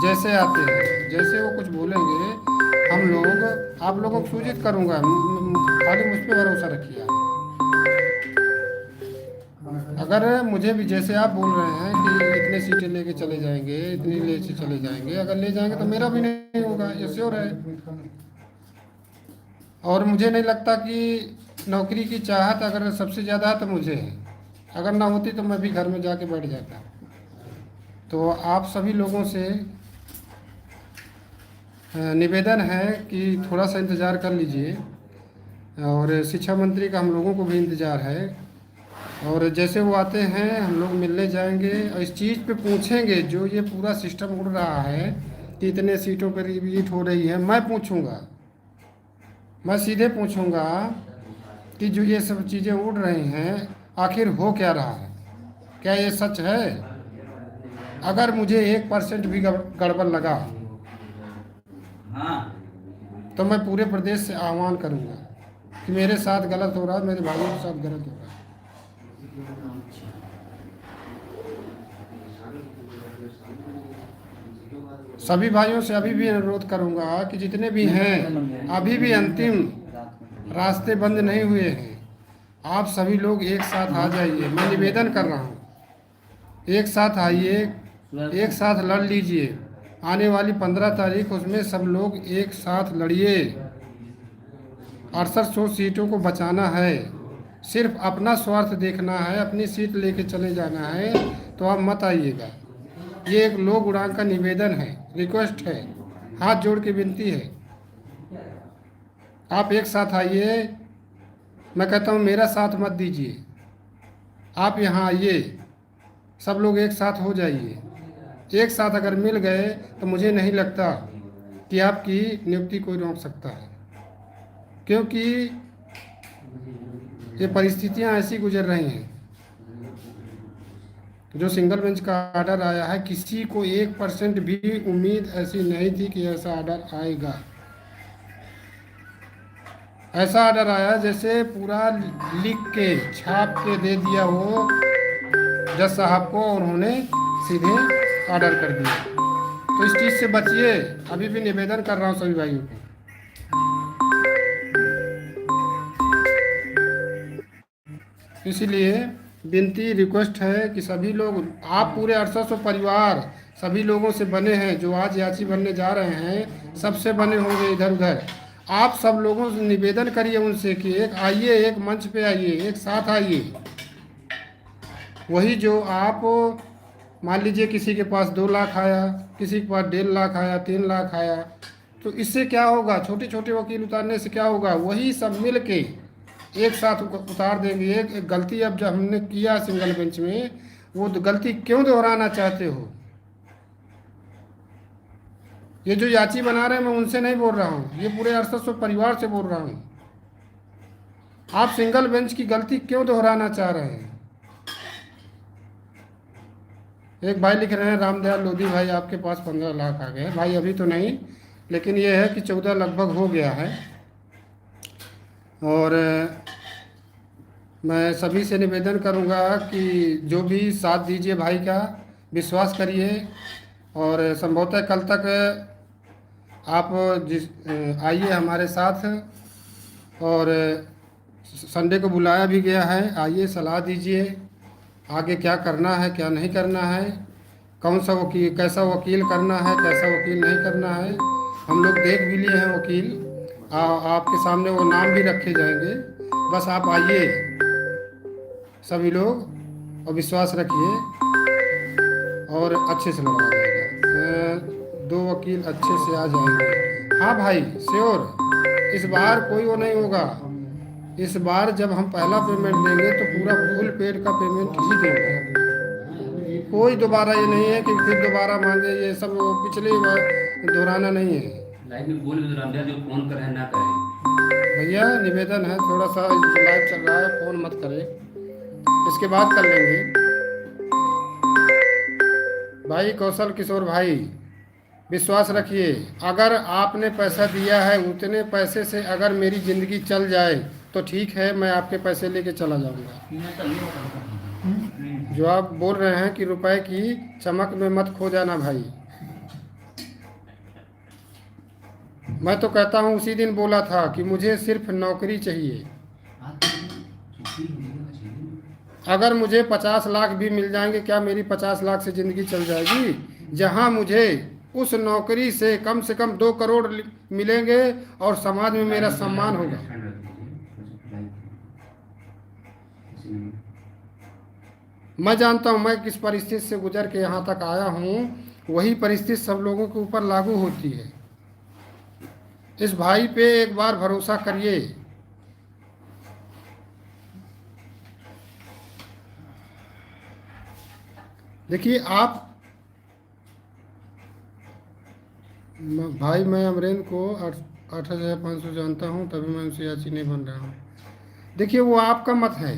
जैसे आते हैं, जैसे वो कुछ बोलेंगे, हम लोग आप लोगों को सूचित करूँगा, खाली मुझ पर भरोसा रखिए। अगर मुझे भी, जैसे आप बोल रहे हैं कि इतने सीटें लेके चले जाएंगे, इतनी लेके चले जाएंगे, अगर ले जाएंगे तो मेरा भी नहीं होगा, ये श्योर है। और मुझे नहीं लगता कि नौकरी की चाहत अगर सबसे ज़्यादा तो मुझे है, अगर ना होती तो मैं भी घर में जाके बैठ जाता। तो आप सभी लोगों से निवेदन है कि थोड़ा सा इंतज़ार कर लीजिए, और शिक्षा मंत्री का हम लोगों को भी इंतज़ार है। और जैसे वो आते हैं हम लोग मिलने जाएंगे और इस चीज़ पे पूछेंगे, जो ये पूरा सिस्टम उड़ रहा है कि इतने सीटों पर रिपीट हो रही है, मैं पूछूंगा, मैं सीधे पूछूंगा कि जो ये सब चीज़ें उड़ रही हैं आखिर हो क्या रहा है, क्या ये सच है। अगर मुझे 1% भी गड़बड़ लगा तो मैं पूरे प्रदेश से आह्वान करूंगा कि मेरे साथ गलत हो रहा है, मेरे भाइयों के साथ गलत हो रहा है। सभी भाइयों से अभी भी अनुरोध करूंगा कि जितने भी हैं, अभी भी अंतिम रास्ते बंद नहीं हुए हैं। आप सभी लोग एक साथ आ जाइए, मैं निवेदन कर रहा हूँ, एक साथ आइए, एक साथ लड़ लीजिए। आने वाली 15 तारीख उसमें सब लोग एक साथ लड़िए। 6800 सीटों को बचाना है, सिर्फ अपना स्वार्थ देखना है, अपनी सीट लेके चले जाना है, तो आप मत आइएगा। ये एक लोक उड़ान का निवेदन है, रिक्वेस्ट है, हाथ जोड़ के विनती है। आप एक साथ आइए, मैं कहता हूँ मेरा साथ मत दीजिए, आप यहाँ आइए, सब लोग एक साथ हो जाइए। एक साथ अगर मिल गए तो मुझे नहीं लगता कि आपकी नियुक्ति कोई रोक सकता है, क्योंकि ये परिस्थितियां ऐसी गुजर रही हैं। जो सिंगल बेंच का आर्डर आया है, किसी को 1% भी उम्मीद ऐसी नहीं थी कि ऐसा आर्डर आएगा। ऐसा आर्डर आया जैसे पूरा लिख के छाप के दे दिया वो जज साहब को, और उन्होंने सीधे ऑर्डर कर दिया। तो इस चीज़ से बचिए, अभी भी निवेदन कर रहा हूँ सभी भाइयों को। इसलिए विनती रिक्वेस्ट है कि सभी लोग, आप पूरे 800 परिवार सभी लोगों से बने हैं, जो आज याची बनने जा रहे हैं सबसे बने होंगे इधर उधर। आप सब लोगों से निवेदन करिए उनसे कि एक आइए, एक मंच पे आइए, एक साथ आइए। वही जो आप मान लीजिए किसी के पास 2 लाख आया, किसी के पास 1.5 लाख आया, 3 लाख आया, तो इससे क्या होगा? छोटे छोटे वकील उतारने से क्या होगा? वही सब मिल के एक साथ उतार देंगे। एक गलती अब जब हमने किया सिंगल बेंच में, वो गलती क्यों दोहराना चाहते हो? ये जो याची बना रहे हैं, मैं उनसे नहीं बोल रहा हूँ, ये पूरे 800 परिवार से बोल रहा हूँ। आप सिंगल बेंच की गलती क्यों दोहराना चाह रहे हैं? एक भाई लिख रहे हैं, रामदयाल लोधी भाई आपके पास 15 लाख आ गए। भाई अभी तो नहीं, लेकिन ये है कि 14 लगभग हो गया है। और मैं सभी से निवेदन करूंगा कि जो भी साथ दीजिए भाई का, विश्वास करिए। और संभवतः कल तक आप आइए हमारे साथ, और संडे को बुलाया भी गया है, आइए सलाह दीजिए आगे क्या करना है, क्या नहीं करना है, कौन सा वकील, कैसा वकील करना है, कैसा वकील नहीं करना है। हम लोग देख भी लिए हैं वकील, आपके सामने वो नाम भी रखे जाएंगे। बस आप आइए सभी लोग, और विश्वास रखिए, और अच्छे से लड़वा जाएगा। 2 वकील अच्छे से आ जाएंगे। हाँ भाई श्योर, इस बार कोई वो नहीं होगा। इस बार जब हम पहला पेमेंट देंगे तो पूरा फुल पेड का पेमेंट ही देंगे। कोई दोबारा ये नहीं है कि फिर दोबारा मांगे, ये सब वो पिछले बार दोहराना नहीं है। लाइव में बोल भी रामदयाल जो फोन करें ना करें। भैया निवेदन है, थोड़ा सा लाइव चल रहा है, फ़ोन मत करें, इसके बाद कर लेंगे। भाई कौशल किशोर भाई, विश्वास रखिए, अगर आपने पैसा दिया है, उतने पैसे से अगर मेरी ज़िंदगी चल जाए तो ठीक है, मैं आपके पैसे लेके चला जाऊंगा। जो आप बोल रहे हैं कि रुपए की चमक में मत खो जाना भाई, मैं तो कहता हूँ उसी दिन बोला था कि मुझे सिर्फ नौकरी चाहिए। अगर मुझे 50 लाख भी मिल जाएंगे, क्या मेरी 50 लाख से ज़िंदगी चल जाएगी? जहाँ मुझे उस नौकरी से कम 2 करोड़ मिलेंगे और समाज में मेरा सम्मान होगा। मैं जानता हूँ मैं किस परिस्थिति से गुजर के यहाँ तक आया हूँ, वही परिस्थिति सब लोगों के ऊपर लागू होती है। इस भाई पे एक बार भरोसा करिए। देखिए आप भाई, मैं अमरेन को 8,500 जानता हूँ, तभी मैं उनसे याची नहीं बन रहा हूँ। देखिए वो आपका मत है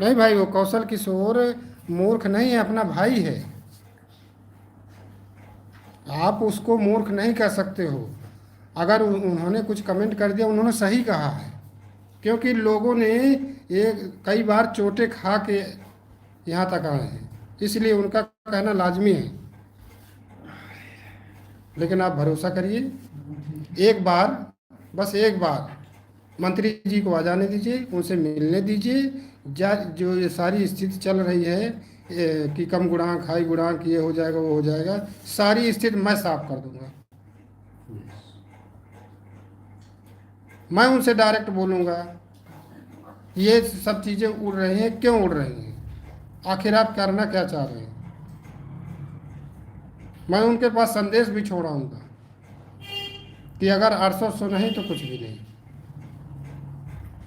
नहीं भाई, वो कौशल किशोर मूर्ख नहीं है, अपना भाई है। आप उसको मूर्ख नहीं कह सकते हो। अगर उन्होंने कुछ कमेंट कर दिया, उन्होंने सही कहा है, क्योंकि लोगों ने ये कई बार चोटें खा के यहाँ तक आए हैं, इसलिए उनका कहना लाजमी है। लेकिन आप भरोसा करिए, एक बार बस एक बार मंत्री जी को आ जाने दीजिए, उनसे मिलने दीजिए। जो ये सारी स्थिति चल रही है कि कम गुणांक, हाई गुणांक, ये हो जाएगा, वो हो जाएगा, सारी स्थिति मैं साफ कर दूंगा। मैं उनसे डायरेक्ट बोलूँगा ये सब चीज़ें उड़ रही हैं, क्यों उड़ रही हैं, आखिर आप करना क्या चाह रहे हैं। मैं उनके पास संदेश भी छोड़ाऊंगा कि अगर 800 नहीं तो कुछ भी नहीं।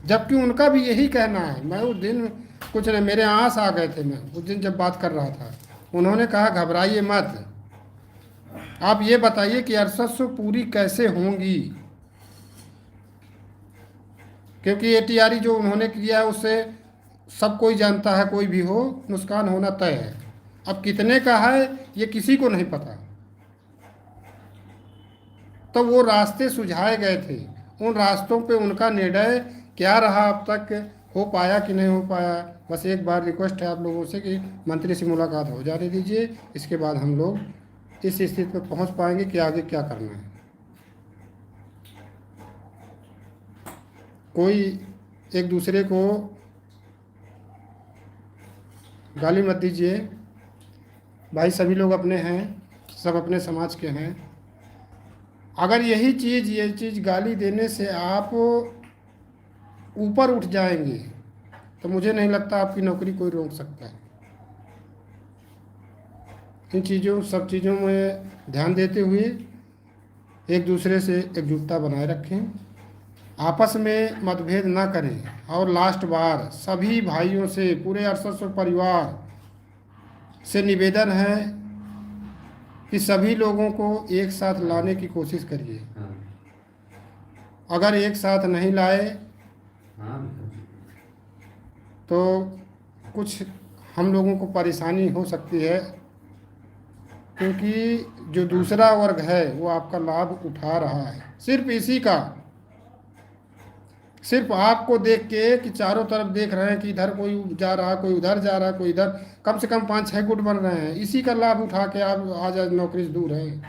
जबकि उनका भी यही कहना है। मैं उस दिन कुछ नहीं, मेरे आंस आ गए थे। मैं उस दिन जब बात कर रहा था, उन्होंने कहा घबराइए मत, आप ये बताइए कि 800 पूरी कैसे होंगी, क्योंकि एटीआरई जो उन्होंने किया है उससे सब कोई जानता है, कोई भी हो नुकसान होना तय है। अब कितने का है ये किसी को नहीं पता। तो वो रास्ते सुझाए गए थे, उन रास्तों पे उनका निर्णय क्या रहा अब तक, हो पाया कि नहीं हो पाया। बस एक बार रिक्वेस्ट है आप लोगों से कि मंत्री से मुलाकात हो जाने दीजिए, इसके बाद हम लोग इस स्थिति पर पहुंच पाएंगे कि आगे क्या करना है। कोई एक दूसरे को गाली मत दीजिए भाई, सभी लोग अपने हैं, सब अपने समाज के हैं। अगर यही चीज़, ये चीज़ गाली देने से आप ऊपर उठ जाएंगे तो मुझे नहीं लगता आपकी नौकरी कोई रोक सकता है। इन चीज़ों, सब चीज़ों में ध्यान देते हुए एक दूसरे से एकजुटता बनाए रखें, आपस में मतभेद ना करें। और लास्ट बार सभी भाइयों से, पूरे 800 परिवार से निवेदन है कि सभी लोगों को एक साथ लाने की कोशिश करिए। अगर एक साथ नहीं लाए तो कुछ हम लोगों को परेशानी हो सकती है, क्योंकि जो दूसरा वर्ग है वो आपका लाभ उठा रहा है सिर्फ इसी का, सिर्फ आपको देख के कि चारों तरफ देख रहे हैं कि इधर कोई जा रहा, कोई उधर जा रहा, कोई इधर, कम से कम 5-6 गुट बन रहे हैं, इसी का लाभ उठा के आप आज नौकरी से दूर हैं।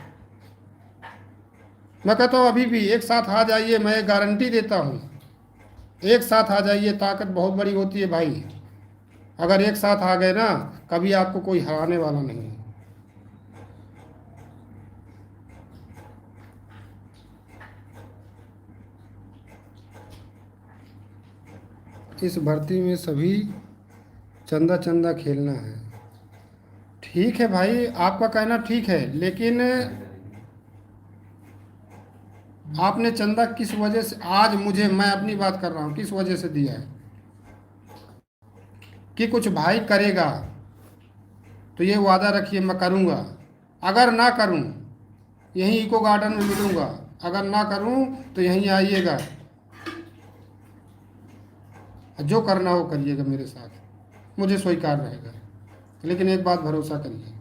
मैं कहता हूँ अभी भी एक साथ आ जाइए, मैं गारंटी देता हूँ, एक साथ आ जाइए, ताकत बहुत बड़ी होती है भाई। अगर एक साथ आ गए ना, कभी आपको कोई हराने वाला नहीं है। इस भर्ती में सभी चंदा चंदा खेलना है। ठीक है भाई, आपका कहना ठीक है, लेकिन आपने चंदा किस वजह से, आज मुझे, मैं अपनी बात कर रहा हूँ, किस वजह से दिया है कि कुछ भाई करेगा तो ये वादा रखिए मैं करूँगा, अगर ना करूँ यहीं इको गार्डन में मिलूँगा, अगर ना करूँ तो यहीं आइएगा, जो करना हो करिएगा मेरे साथ, मुझे स्वीकार रहेगा। लेकिन एक बात भरोसा करिए,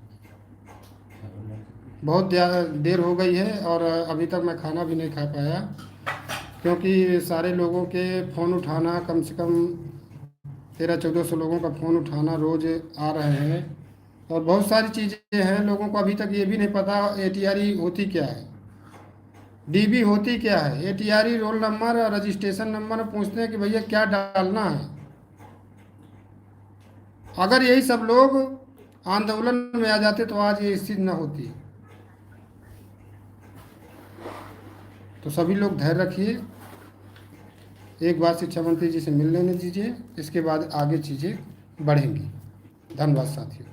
बहुत देर हो गई है और अभी तक मैं खाना भी नहीं खा पाया, क्योंकि सारे लोगों के फ़ोन उठाना, कम से कम 1300-1400 लोगों का फ़ोन उठाना रोज़ आ रहे हैं, और बहुत सारी चीज़ें हैं। लोगों को अभी तक ये भी नहीं पता एटीआरई होती क्या है, डीबी होती क्या है। एटीआरई रोल नंबर और रजिस्ट्रेशन नंबर पूछते हैं कि भैया क्या डालना है। अगर यही सब लोग आंदोलन में आ जाते तो आज ये स्थिति न होती। तो सभी लोग धैर्य रखिए, एक बार शिक्षा मंत्री जी से मिल लेने दीजिए, इसके बाद आगे चीज़ें बढ़ेंगी। धन्यवाद साथियों।